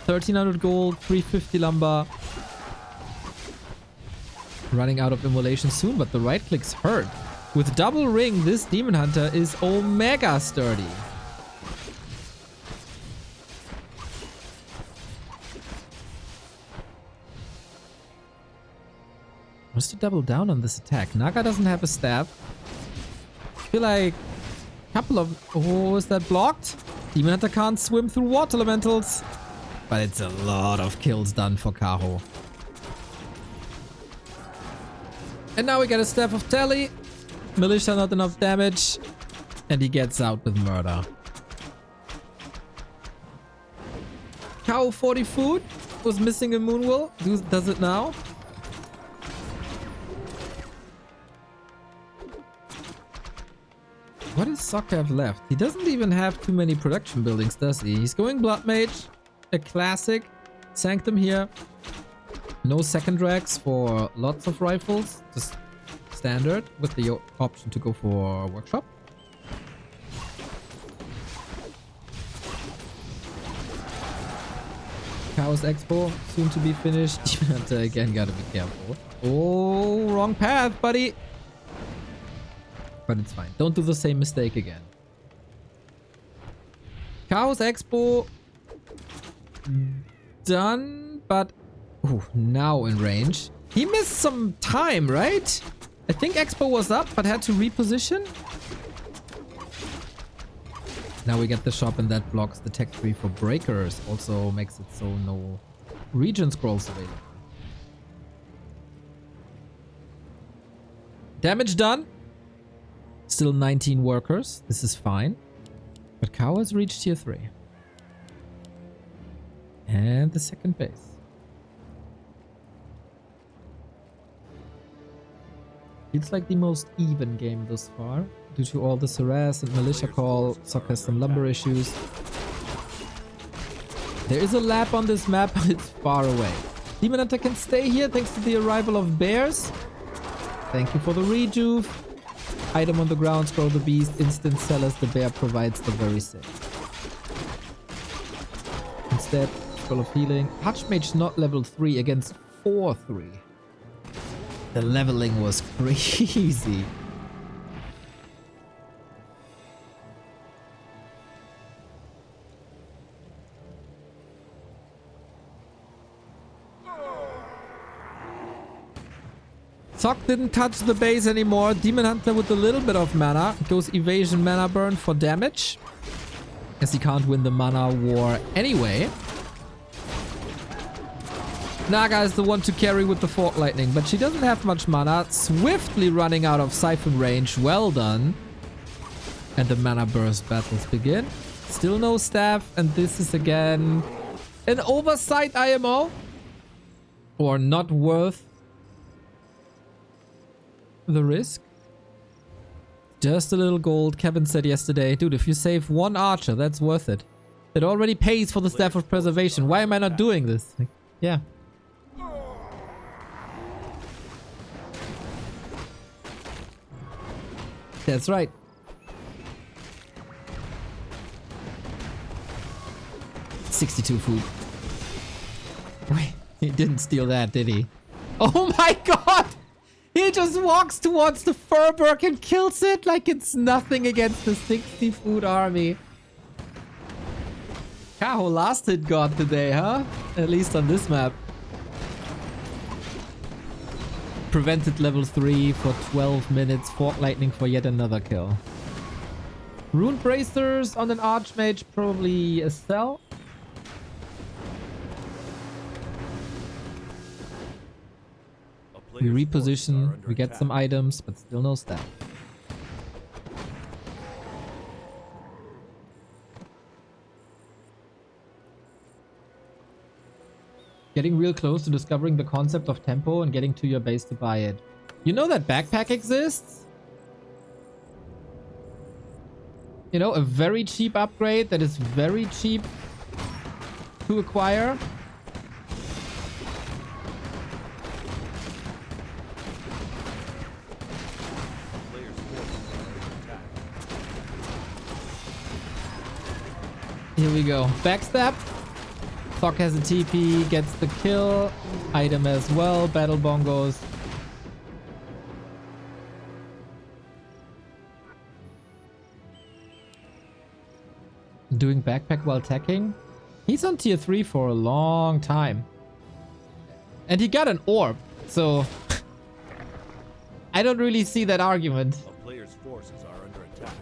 Speaker 1: 1300 gold, 350 lumber. Running out of immolation soon, but the right clicks hurt. With double ring, this Demon Hunter is omega sturdy. Wants to double down on this attack. Naga doesn't have a staff. I feel like a couple of... Oh, is that blocked? Demon Hunter can't swim through water elementals. But it's a lot of kills done for Kaho. And now we get a Staff of Tally. Militia not enough damage. And he gets out with murder. Kaho 40 food. Was missing a Moonwill. Does it now? What does Sock have left? He doesn't even have too many production buildings, does he? He's going Blood Mage, a classic. Sanctum here. No second racks for lots of rifles. Just standard with the option to go for Workshop. Chaos Expo, soon to be finished. Demon Hunter again, gotta be careful. Oh, wrong path, buddy. But it's fine. Don't do the same mistake again. Chaos Expo done, but ooh, now in range. He missed some time, right? I think Expo was up, but had to reposition. Now we get the shop, and that blocks the tech tree for breakers. Also makes it so no region scrolls available. Damage done. Still 19 workers. This is fine. But Kaho has reached tier 3. And the second base. Feels like the most even game thus far. Due to all this harass and militia call, Sock has some lumber issues. There is a lab on this map, but it's far away. Demon Hunter can stay here thanks to the arrival of bears. Thank you for the rejuve. Item on the ground, scroll the beast, instant sell as the bear provides the very same. Instead, scroll of healing. Archmage not level 3 against 4-3. The leveling was crazy. Sock didn't touch the base anymore. Demon Hunter with a little bit of mana goes evasion mana burn for damage, as he can't win the mana war anyway. Naga is the one to carry with the Fork Lightning, but she doesn't have much mana. Swiftly running out of Siphon range. Well done. And the mana burst battles begin. Still no staff, and this is again an oversight IMO. Or not worth the risk. Just a little gold. Kevin said yesterday, dude, if you save one archer, that's worth it. It already pays for the Staff of Preservation. Why am I not doing this? Like, yeah. That's right. $62 food. Wait, he didn't steal that, did he? Oh my god! He just walks towards the Furberg and kills it like it's nothing against the 60 food army. Kaho last hit god today, huh? At least on this map. Prevented level 3 for 12 minutes. Fork Lightning for yet another kill. Rune Bracers on an Archmage, probably a sell. We reposition, we get some items, but still no staff. Getting real close to discovering the concept of tempo and getting to your base to buy it. You know that backpack exists? You know, a very cheap upgrade that is very cheap to acquire. Here we go. Backstab. Sock has a TP, gets the kill. Item as well. Battle bongos. Doing backpack while teching? He's on tier 3 for a long time. And he got an orb, so I don't really see that argument.
Speaker 2: A player's forces are under attack.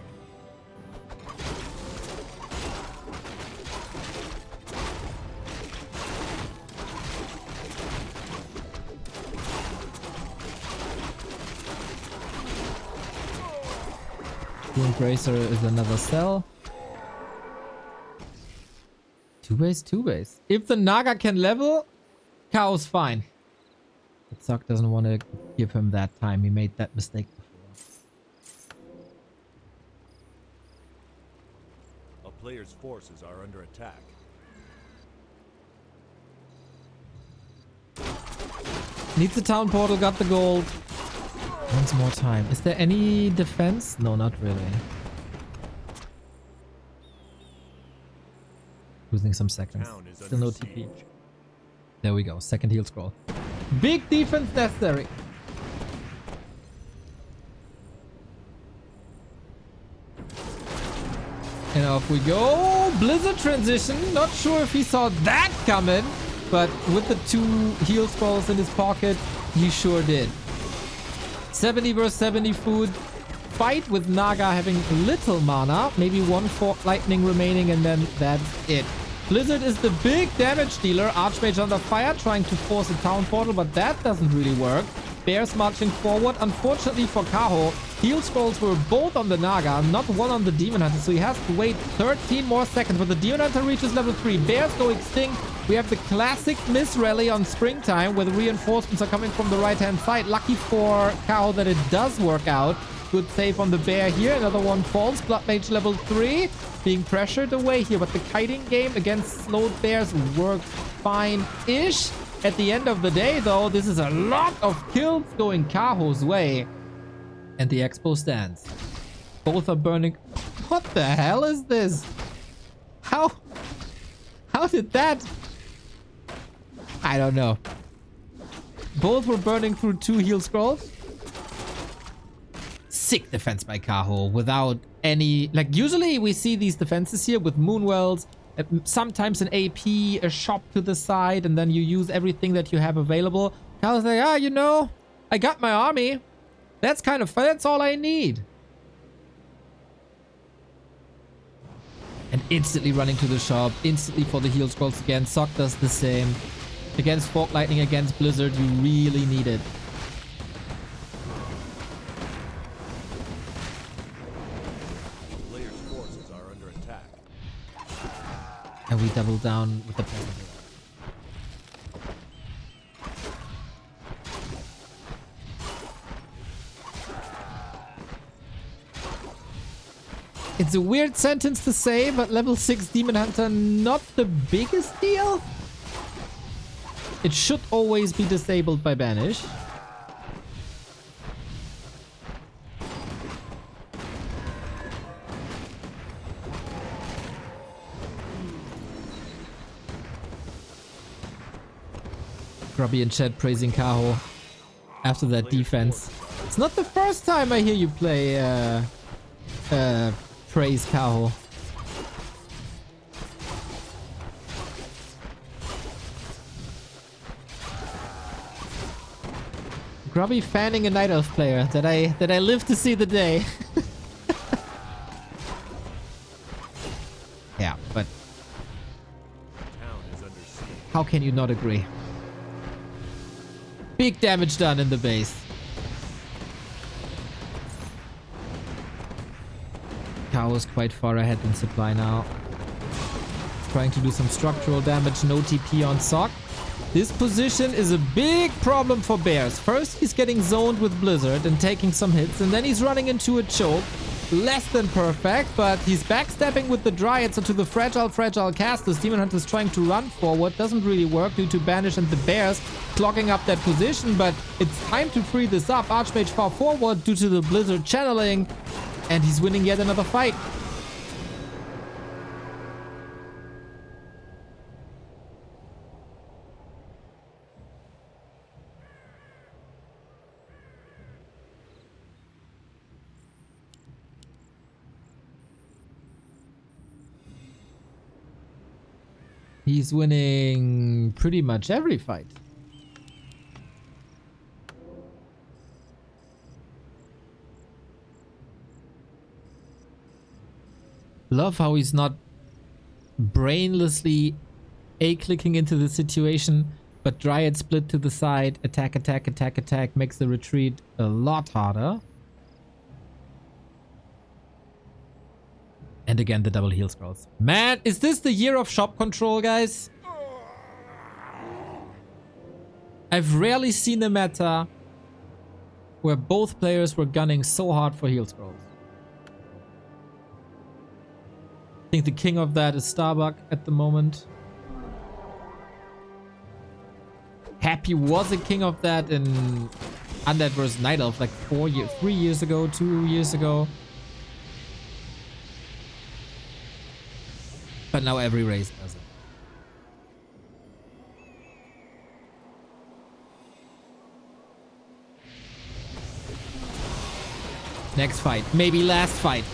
Speaker 1: Rune Bracer is another cell. Two base. If the Naga can level, Kaho's fine. But Sock doesn't want to give him that time. He made that mistake before.
Speaker 2: A player's forces are under attack.
Speaker 1: Needs the town portal, got the gold. Once more time. Is there any defense? No, not really. Losing some seconds. Still no TP. There we go. Second heal scroll. Big defense necessary. And off we go. Oh, Blizzard transition. Not sure if he saw that coming, but with the 2 heal scrolls in his pocket, he sure did. 70 versus 70 food. Fight with Naga having little mana. Maybe 1 Fork Lightning remaining, and then that's it. Blizzard is the big damage dealer. Archmage under fire, trying to force a town portal, but that doesn't really work. Bears marching forward. Unfortunately for Kaho, heal scrolls were both on the Naga, not one on the Demon Hunter, so he has to wait 13 more seconds. But the Demon Hunter reaches level 3. Bears go extinct. We have the classic miss rally on Springtime, where the reinforcements are coming from the right-hand side. Lucky for Kaho that it does work out. Good save on the bear here. Another one falls. Blood Mage level 3. Being pressured away here, but the kiting game against slowed bears works fine-ish. At the end of the day, though, this is a lot of kills going Kaho's way. And the expo stands. Both are burning. What the hell is this? How did that? I don't know. Both were burning through 2 heal scrolls. Sick defense by Kaho without any... Like, usually we see these defenses here with Moonwells, sometimes an AP, a shop to the side, and then you use everything that you have available. Kaho's like, you know, I got my army. That's kind of fun. That's all I need. And instantly running to the shop, instantly for the heal scrolls again. Sock does the same. Against Fork Lightning, against Blizzard, you really need it. And we double down with the peasant. It's a weird sentence to say, but level 6 Demon Hunter, not the biggest deal. It should always be disabled by Banish. Grubby in chat praising Kaho after that defense. It's not the first time I hear you play praise Kaho. Grubby fanning a Night Elf player that I live to see the day. Yeah, but how can you not agree? Big damage done in the base. Kaho is quite far ahead in supply now. Trying to do some structural damage. No TP on Sock. This position is a big problem for Bears. First, he's getting zoned with Blizzard and taking some hits, and then he's running into a choke. Less than perfect, but he's backstepping with the Dryads into the fragile casters. Demon Hunter's trying to run forward. Doesn't really work due to Banish and the Bears clogging up that position, but it's time to free this up. Archmage far forward due to the Blizzard channeling, and he's winning yet another fight. He's winning pretty much every fight. Love how he's not brainlessly A-clicking into the situation, but Dryad split to the side, attack, makes the retreat a lot harder. And again, the double heal scrolls. Man, is this the year of shop control, guys? I've rarely seen a meta where both players were gunning so hard for heal scrolls. I think the king of that is Starbuck at the moment. Happy was a king of that in Undead vs. Night Elf like 3 years ago, 2 years ago. But now every race does it. Next fight. Maybe last fight.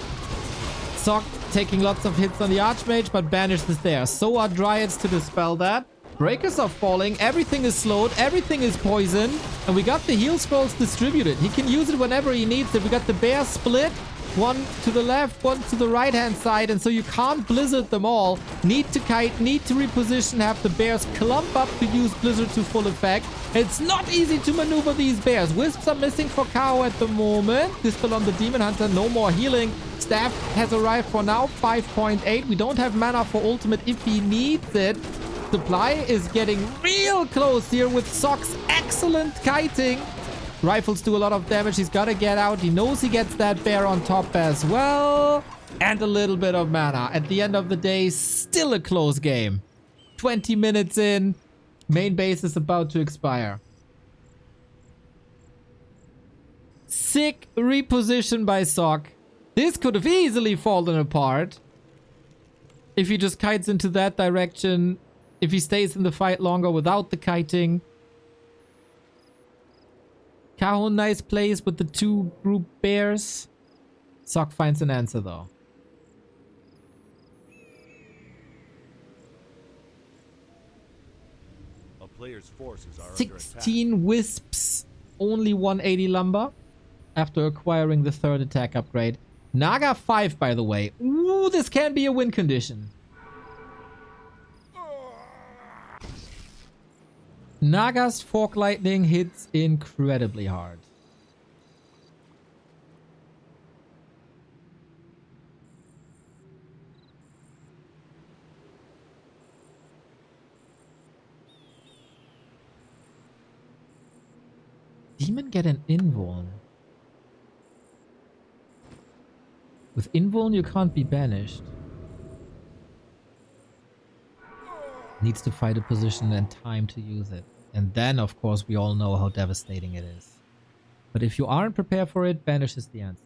Speaker 1: Sock taking lots of hits on the Archmage, but Banish is there. So are Dryads to dispel that. Breakers are falling. Everything is slowed. Everything is poisoned. And we got the heal scrolls distributed. He can use it whenever he needs it. We got the bear split. One to the left, one to the right-hand side. And so you can't Blizzard them all. Need to kite, need to reposition, have the bears clump up to use Blizzard to full effect. It's not easy to maneuver these bears. Wisps are missing for Kaho at the moment. Dispel on the Demon Hunter. No more healing. Staff has arrived for now. 5.8. We don't have mana for ultimate if he needs it. Supply is getting real close here with Sock's excellent kiting. Rifles do a lot of damage. He's got to get out. He knows he gets that bear on top as well. And a little bit of mana. At the end of the day, still a close game. 20 minutes in. Main base is about to expire. Sick reposition by Sock. This could have easily fallen apart. If he just kites into that direction. If he stays in the fight longer without the kiting. Kaho nice plays with the two group bears. Sock finds an answer though.
Speaker 2: A player's forces are
Speaker 1: 16 wisps. Only 180 lumber. After acquiring the third attack upgrade. Naga 5 by the way. Ooh, this can be a win condition. Naga's Fork Lightning hits incredibly hard. Demon get an invuln. With invuln you can't be banished. Needs to fight a position and time to use it. And then, of course, we all know how devastating it is. But if you aren't prepared for it, banish is the answer.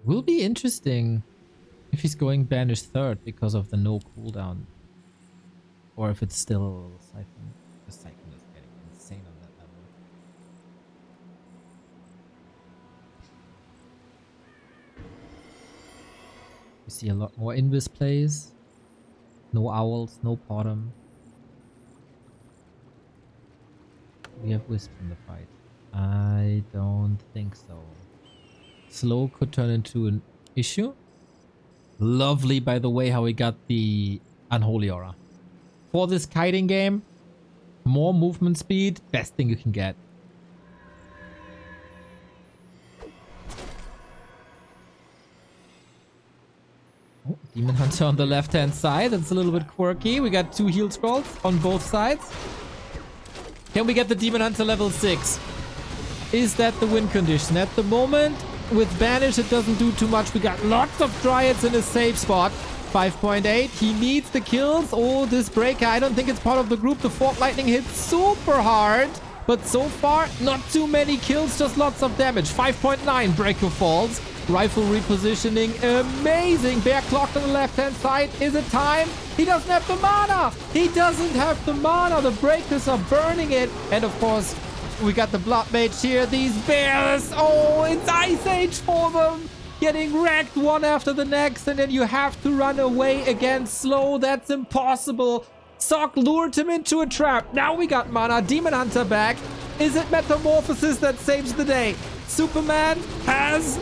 Speaker 1: Will be interesting if he's going banish third because of the no cooldown. Or if it's still Siphon. The Siphon is getting insane on that level. We see a lot more Invis plays. No owls, no bottom. We have Wisp in the fight. I don't think so. Slow could turn into an issue. Lovely, by the way, how he got the Unholy Aura. For this kiting game, more movement speed, best thing you can get. Oh, Demon Hunter on the left-hand side. That's a little bit quirky. We got 2 heal scrolls on both sides. Can we get the Demon Hunter level 6? Is that the win condition? At the moment, with Banish, it doesn't do too much. We got lots of Dryads in a safe spot. 5.8. He needs the kills. Oh, this Breaker. I don't think it's part of the group. The Fork Lightning hits super hard. But so far, not too many kills, just lots of damage. 5.9. Breaker falls. Rifle repositioning. Amazing. Bear clocked on the left-hand side. Is it time? He doesn't have the mana. He doesn't have the mana. The Breakers are burning it. And of course, we got the Blood Mage here. These bears. Oh, it's Ice Age for them. Getting wrecked one after the next. And then you have to run away again slow. That's impossible. Sock lured him into a trap. Now we got mana. Demon Hunter back. Is it Metamorphosis that saves the day? Superman has...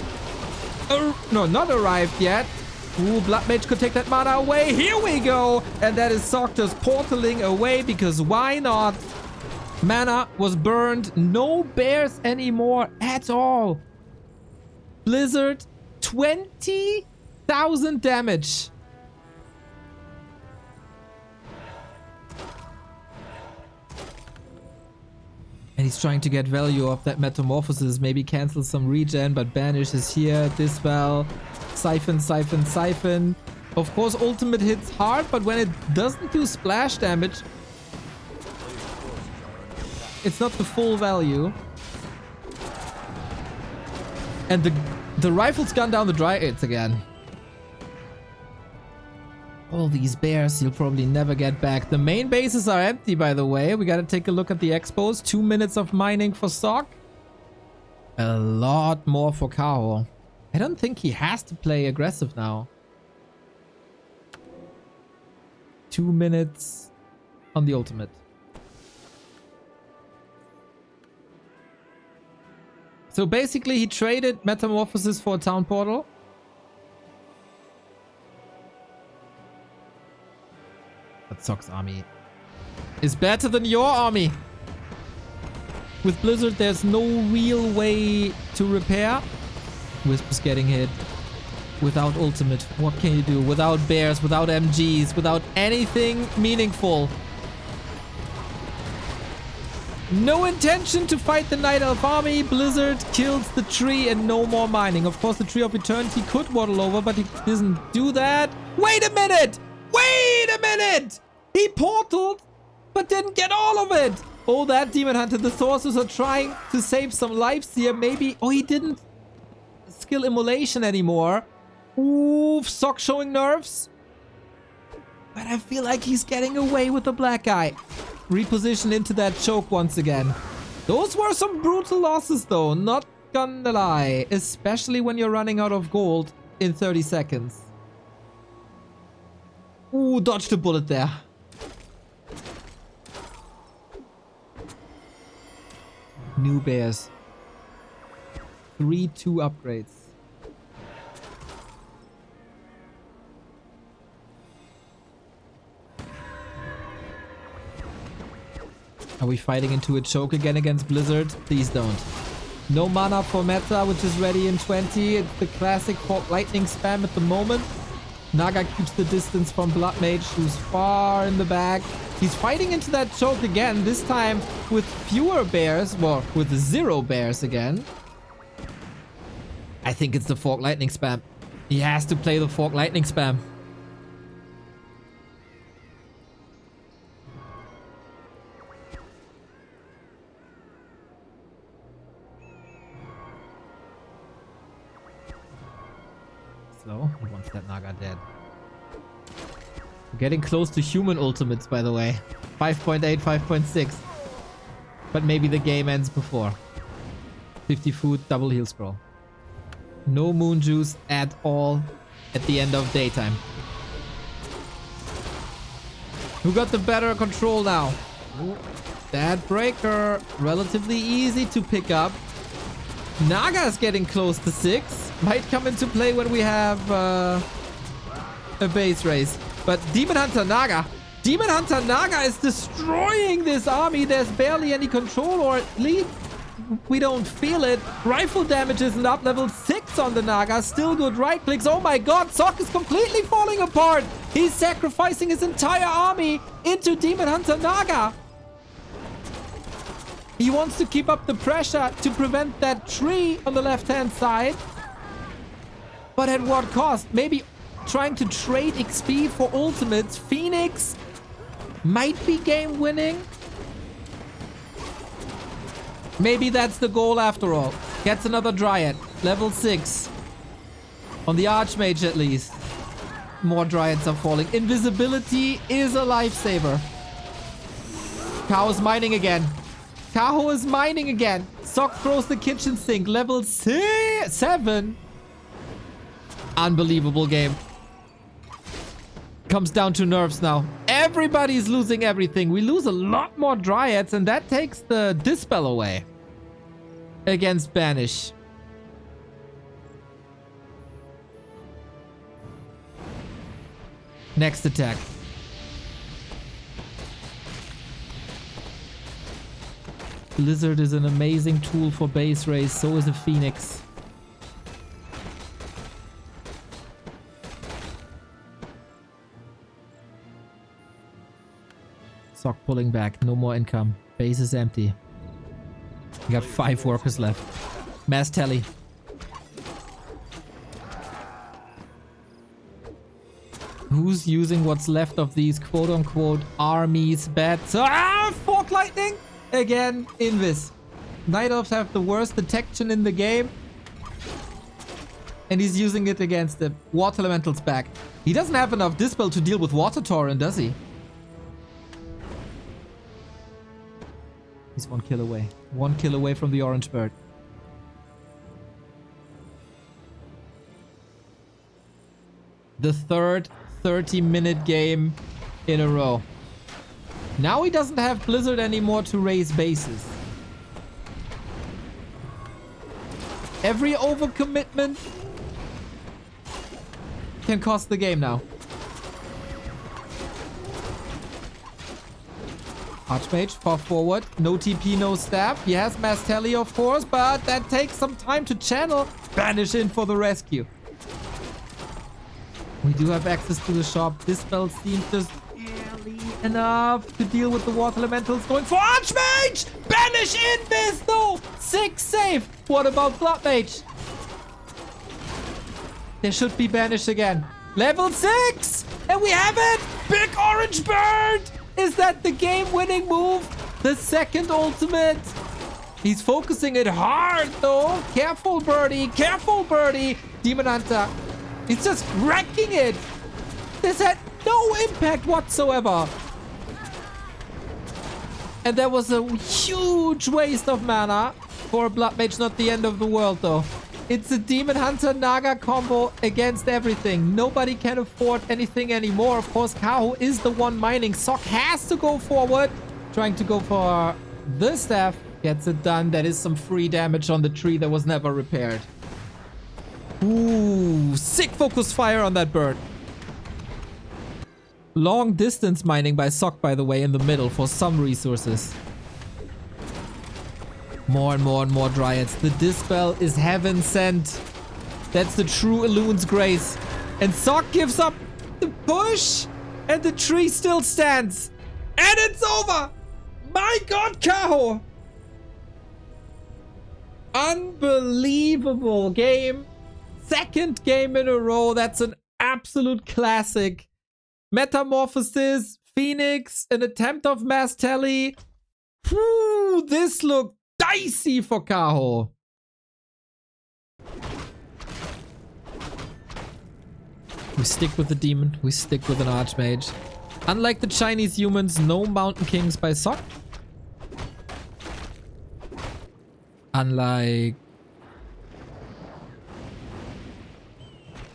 Speaker 1: no, not arrived yet. Ooh, Blood Mage could take that mana away. Here we go. And that is Sock just portaling away because why not? Mana was burned. No bears anymore at all. Blizzard, 20,000 damage. And he's trying to get value off that Metamorphosis. Maybe cancel some regen, but Banish is here. Dispel. Siphon, Siphon, Siphon. Of course, ultimate hits hard, but when it doesn't do splash damage, it's not the full value. And the rifle's gone down the Dryads again. All these bears you'll probably never get back. The main bases are empty, by the way. We gotta take a look at the expos. 2 minutes of mining for Sock. A lot more for Kaho. I don't think he has to play aggressive now. 2 minutes on the ultimate. So basically he traded Metamorphosis for a town portal. But Sock's army is better than your army. With Blizzard, there's no real way to repair. Wisp is getting hit. Without ultimate, what can you do? Without bears, without MGs, without anything meaningful. No intention to fight the Night Elf army. Blizzard kills the tree and no more mining. Of course, the Tree of Eternity could waddle over, but he doesn't do that. Wait a minute! Wait a minute! He portaled, but didn't get all of it. Oh, that Demon Hunter. The Sorcerers are trying to save some lives here. Maybe... Oh, he didn't skill Immolation anymore. Oof, Sock showing nerves. But I feel like he's getting away with the black guy. Reposition into that choke once again. Those were some brutal losses though, not gonna lie. Especially when you're running out of gold in 30 seconds. Ooh, dodged a bullet there. New bears. 3-2 upgrades. Are we fighting into a choke again against Blizzard? Please don't. No mana for Meta, which is ready in 20. It's the classic Fog Lightning spam at the moment. Naga keeps the distance from Blood Mage, who's far in the back. He's fighting into that choke again, this time with fewer bears. Well, with 0 bears again. I think it's the Fog Lightning spam. He has to play the Fog Lightning spam. Slow. He wants that Naga dead. We're getting close to human ultimates, by the way. 5.8, 5.6. But maybe the game ends before. 50 food, double heal scroll. No moon juice at all at the end of daytime. Who got the better control now? Ooh, that breaker. Relatively easy to pick up. Naga is getting close to 6. Might come into play when we have a base race. But Demon Hunter Naga. Demon Hunter Naga is destroying this army. There's barely any control, or at least we don't feel it. Rifle damage isn't up. Level 6 on the Naga. Still good right clicks. Oh my god, Sock is completely falling apart. He's sacrificing his entire army into Demon Hunter Naga. He wants to keep up the pressure to prevent that tree on the left-hand side. But at what cost? Maybe trying to trade XP for ultimates. Phoenix might be game winning. Maybe that's the goal after all. Gets another Dryad. Level 6. On the Archmage at least. More Dryads are falling. Invisibility is a lifesaver. Kaho is mining again. Kaho is mining again. Sock throws the kitchen sink. Level 7. Unbelievable game. Comes down to nerves now. Everybody's losing everything. We lose a lot more Dryads, and that takes the Dispel away. Against Banish. Next attack. Blizzard is an amazing tool for base race. So is a Phoenix. Sock pulling back. No more income. Base is empty. We got 5 workers left. Mass tally. Who's using what's left of these quote-unquote armies? Bats. Ah! Fork lightning! Again, Invis. Night Elves have the worst detection in the game. And he's using it against the Water Elemental's back. He doesn't have enough Dispel to deal with Water Torrent, does he? He's 1 kill away. 1 kill away from the Orange Bird. The third 30-minute game in a row. Now he doesn't have Blizzard anymore to raise bases. Every overcommitment can cost the game now. Archmage, far forward. No TP, no staff. He has Mass Tele, of course, but that takes some time to channel. Banish in for the rescue. We do have access to the shop. This spell seems just barely enough to deal with the water elementals. Going for Archmage! Banish in this though! 6 save! What about Blood Mage? There should be Banish again. Level 6! And we have it! Big orange bird! Is that the game-winning move? The second ultimate? He's focusing it hard though. Careful, birdie. Careful, birdie. Demon Hunter. He's just wrecking it. This had no impact whatsoever. And there was a huge waste of mana for a Blood Mage. Not the end of the world though. It's a Demon Hunter Naga combo against everything. Nobody can afford anything anymore. Of course, Kaho is the one mining. Sok has to go forward. Trying to go for the staff. Gets it done. That is some free damage on the tree that was never repaired. Ooh, sick focus fire on that bird. Long distance mining by Sok, by the way, in the middle for some resources. More and more dryads. The dispel is heaven sent. That's the true Elun's grace. And Sok gives up the push. And the tree still stands. And it's over. My god, Kaho. Unbelievable game. Second game in a row. That's an absolute classic. Metamorphosis, Phoenix, an attempt of Mass Tele. Whew, this looked dicey for Kaho. We stick with the demon. We stick with an archmage. Unlike the Chinese humans, no Mountain Kings by Sok. Unlike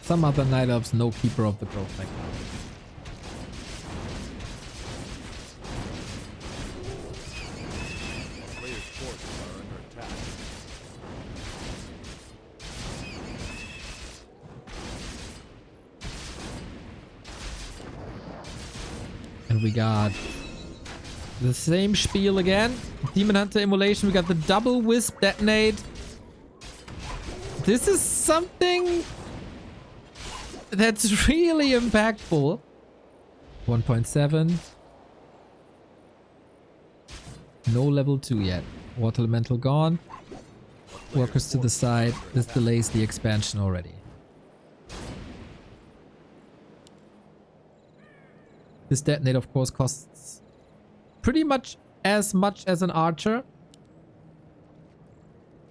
Speaker 1: some other Night Elves, no Keeper of the Grove like that. And we got the same spiel again. Demon Hunter Immolation. We got the double Wisp Detonate. This is something that's really impactful. 1.7. No level 2 yet. Water Elemental gone. Workers to the side. This delays the expansion already. This detonate, of course, costs pretty much as an archer.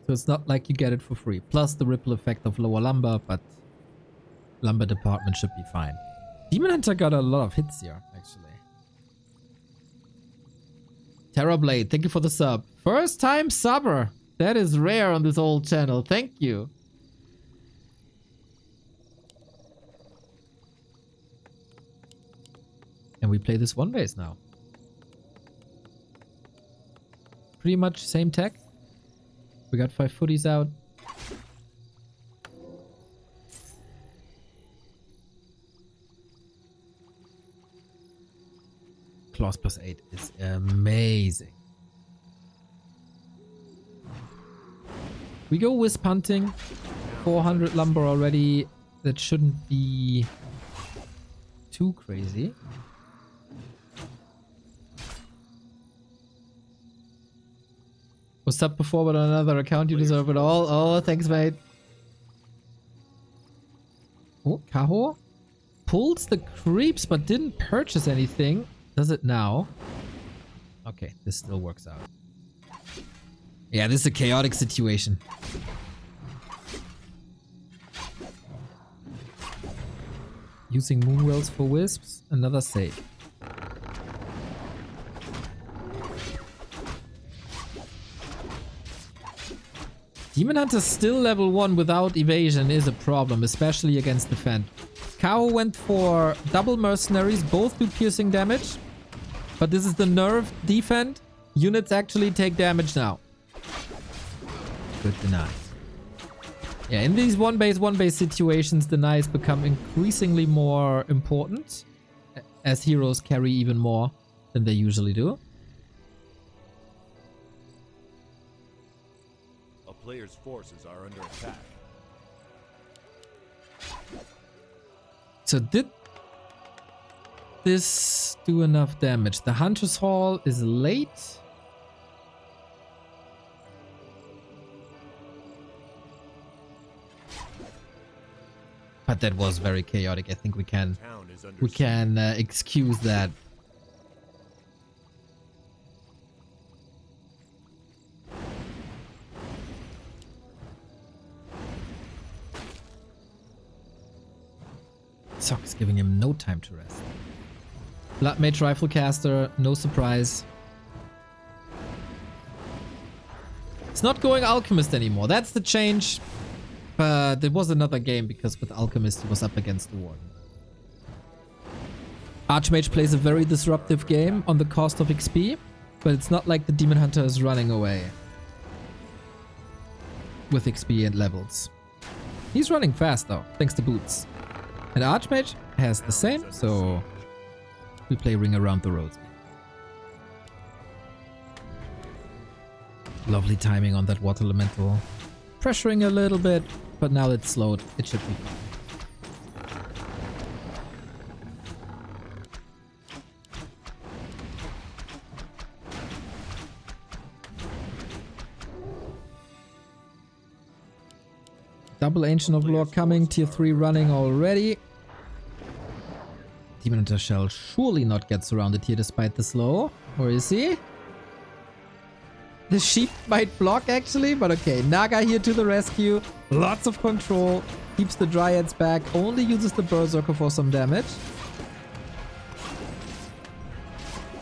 Speaker 1: So it's not like you get it for free. Plus the ripple effect of lower lumber, but lumber department should be fine. Demon Hunter got a lot of hits here, actually. Terrorblade, thank you for the sub. First time subber. That is rare on this old channel. Thank you. And we play this one base now. Pretty much same tech. We got 5 footies out. Claws plus 8 is amazing. We go Wisp hunting. 400 lumber already. That shouldn't be too crazy. Was up before, but on another account, you deserve it all. Oh, thanks, mate. Oh, Kaho pulls the creeps, but didn't purchase anything. Does it now? Okay, this still works out. Yeah, this is a chaotic situation. Using Moonwells for Wisps. Another save. Demon Hunter still level 1 without evasion is a problem, especially against defend. Kaho went for double mercenaries, both do piercing damage. But this is the nerf defend. Units actually take damage now. Good deny. Yeah, in these one base situations, denies become increasingly more important as heroes carry even more than they usually do.
Speaker 2: A player's forces are under attack.
Speaker 1: So did this do enough damage? The Hunter's Hall is late. But that was very chaotic. I think we can excuse that. Sock is giving him no time to rest. Blood Mage Riflecaster, no surprise. It's not going Alchemist anymore. That's the change. But there was another game because with Alchemist he was up against the Warden. Archmage plays a very disruptive game on the cost of XP, but it's not like the Demon Hunter is running away with XP and levels. He's running fast though, thanks to boots. And Archmage has the same, so we play Ring Around the Rosy. Lovely timing on that Water Elemental. Pressuring a little bit, but now it's slowed. It should be fine. Double Ancient of Lore coming, tier 3 running already. Demon Hunter shall surely not get surrounded here despite the slow. Or is he? The sheep might block actually, but okay. Naga here to the rescue. Lots of control. Keeps the Dryads back. Only uses the Berserker for some damage.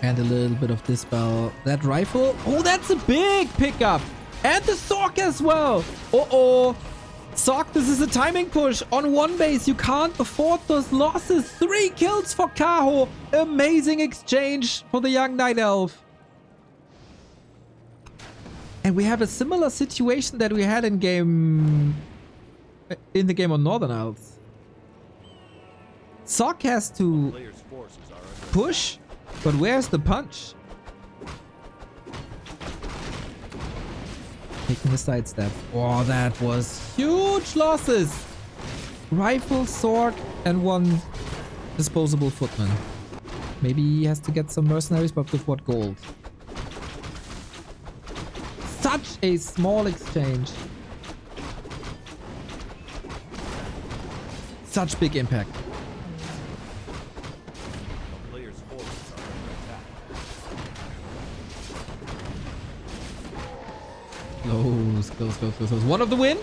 Speaker 1: And a little bit of Dispel. That rifle. Oh, that's a big pickup. And the Sork as well. Uh-oh. Sork, this is a timing push. On one base, you can't afford those losses. 3 kills for Kaho. Amazing exchange for the young Night Elf. And we have a similar situation that we had in the game on Northern Isles. Sork has to push, but where's the punch? Taking the sidestep. Oh, that was huge losses. Rifle, sword, and 1 disposable footman. Maybe he has to get some mercenaries, but with what gold? Such a small exchange. Such big impact. Close. One of the wind?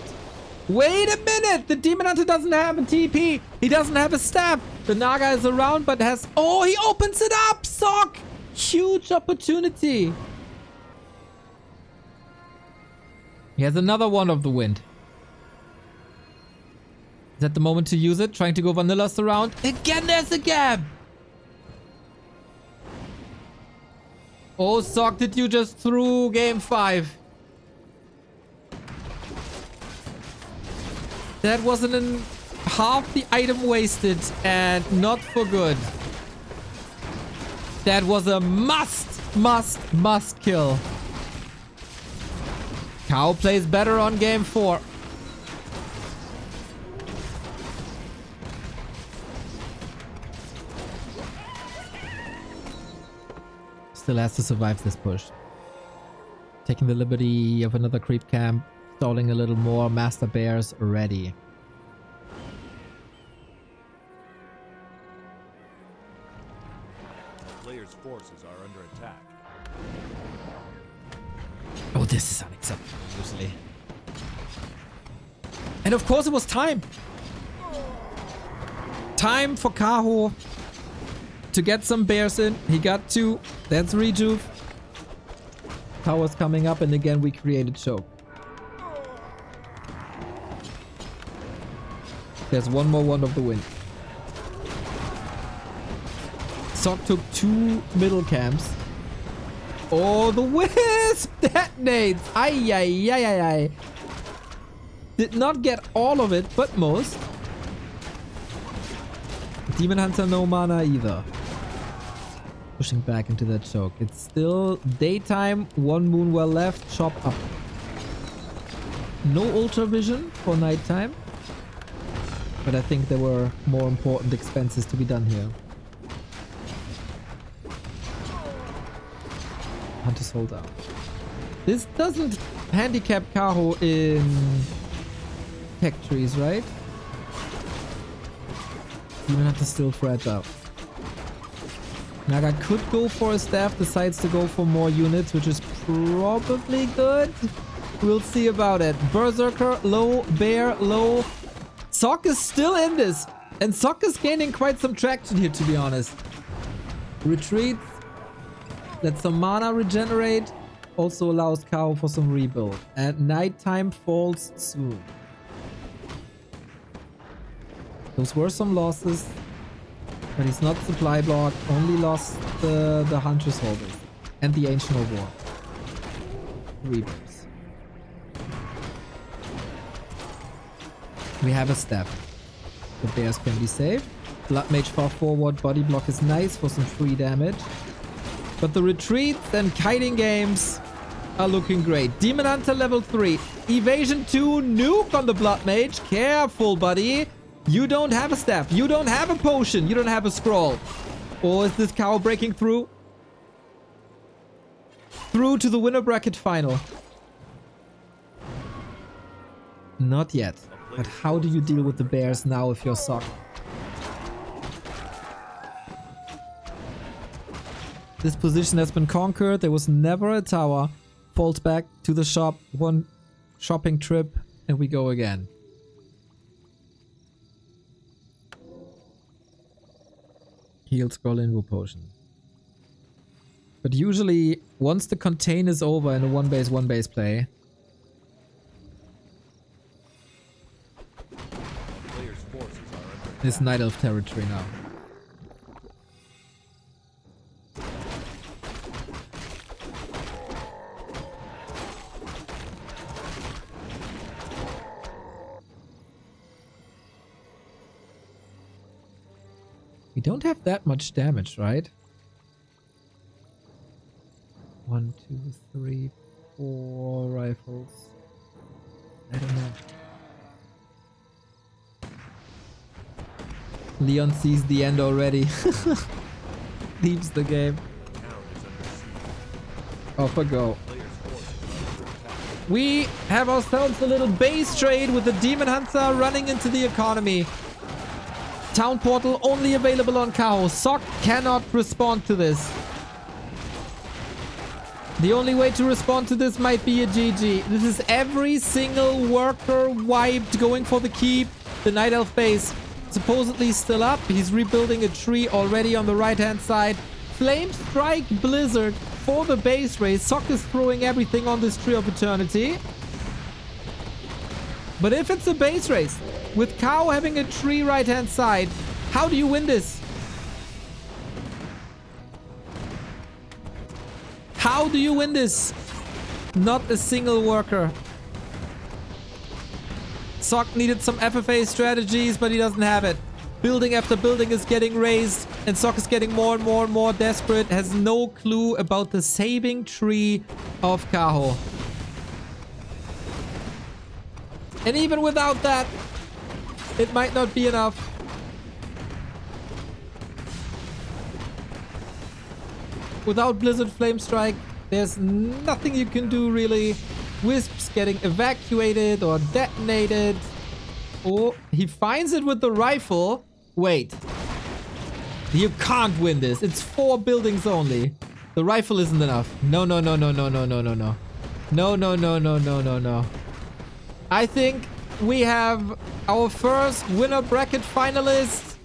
Speaker 1: Wait a minute! The Demon Hunter doesn't have a TP. He doesn't have a stab. The Naga is around, but has... Oh, he opens it up! Sock! Huge opportunity. He has another one of the wind. Is that the moment to use it? Trying to go vanilla surround. Again, there's a gap! Oh, Sock, did you just through game 5? That wasn't in half the item wasted and not for good. That was a must kill. Kaho plays better on game 4. Still has to survive this push. Taking the liberty of another creep camp. Stalling a little more. Master Bears ready.
Speaker 2: Players' forces are under attack.
Speaker 1: Oh, this is unacceptable, usually. And of course it was time. Time for Kaho to get some bears in. He got 2. That's Rejuve. Tower's coming up, and again we created choke. There's one more Wand of the Wind. Sock took 2 middle camps. Oh, the Wisp detonates. Ay, ay, ay, ay, ay. Did not get all of it, but most. Demon Hunter no mana either. Pushing back into that choke. It's still daytime. 1 moon well left. Chop up. No ultra vision for nighttime. But I think there were more important expenses to be done here. Hunters hold out. This doesn't handicap Kaho in tech trees, right? Demon Hunter's still fragile. Naga could go for a staff, decides to go for more units, which is probably good. We'll see about it. Berserker, low. Bear, low. Sock is still in this. And Sock is gaining quite some traction here, to be honest. Retreats. Let some mana regenerate. Also allows Kaho for some rebuild. And nighttime falls soon. Those were some losses. But he's not supply blocked. Only lost the Huntress holders. And the Ancient of War. Reapers. We have a step. The bears can be saved. Blood Mage far forward. Body block is nice for some free damage. But the retreats and kiting games are looking great. Demon Hunter level 3. Evasion 2. Nuke on the Blood Mage. Careful, buddy. You don't have a staff. You don't have a potion. You don't have a scroll. Or is this Kaho breaking through? Through to the winner bracket final. Not yet. But how do you deal with the bears now if you're Sock? This position has been conquered. There was never a tower. Falls back to the shop. 1 shopping trip. And we go again. Heal, scroll, invo potion. But usually, once the contain is over in a 1-base play, it's Night Elf territory now. We don't have that much damage, right? 1, 2, 3, 4 rifles. I don't know. Leon sees the end already. Leaves the game. Off I go. We have ourselves a little base trade with the Demon Hunter running into the economy. Town portal only available on Kaho. Sock cannot respond to this. The only way to respond to this might be a GG. This is every single worker wiped, going for the keep. The Night Elf base supposedly still up. He's rebuilding a tree already on the right hand side. Flame Strike Blizzard for the base race. Sock is throwing everything on this Tree of Eternity. But if it's a base race, with Kaho having a tree right hand side, how do you win this? How do you win this? Not a single worker. Sock needed some FFA strategies, but he doesn't have it. Building after building is getting raised, and Sock is getting more and more and more desperate. Has no clue about the saving tree of Kaho. And even without that, it might not be enough. Without Blizzard Flame Strike, there's nothing you can do really. Wisps getting evacuated or detonated. Oh, he finds it with the rifle. Wait. You can't win this. It's 4 buildings only. The rifle isn't enough. No, no, no, no, no, no, no, no, no. No, no, no, no, no, no, no. I think we have our first winner bracket finalist.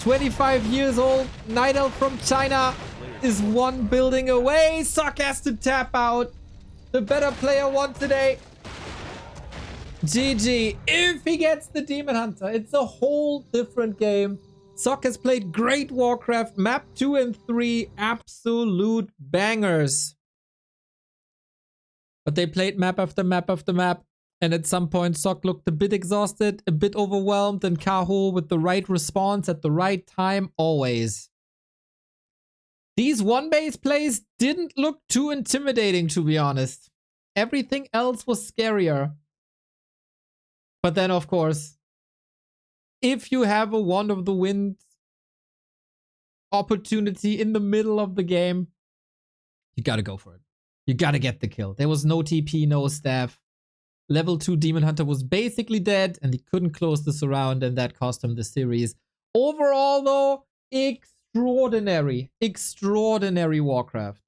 Speaker 1: 25 years old, Night Elf from China is 1 building away. Sock has to tap out. The better player won today. GG. If he gets the Demon Hunter, it's a whole different game. Sock has played great Warcraft. Map 2 and 3, absolute bangers. But they played map after map after map. And at some point, Sock looked a bit exhausted, a bit overwhelmed, and Kaho with the right response at the right time, always. These one-base plays didn't look too intimidating, to be honest. Everything else was scarier. But then, of course, if you have a Wand of the Wind opportunity in the middle of the game, you gotta go for it. You gotta get the kill. There was no TP, no staff. Level 2 Demon Hunter was basically dead, and he couldn't close this around, and that cost him the series. Overall, though, extraordinary Warcraft.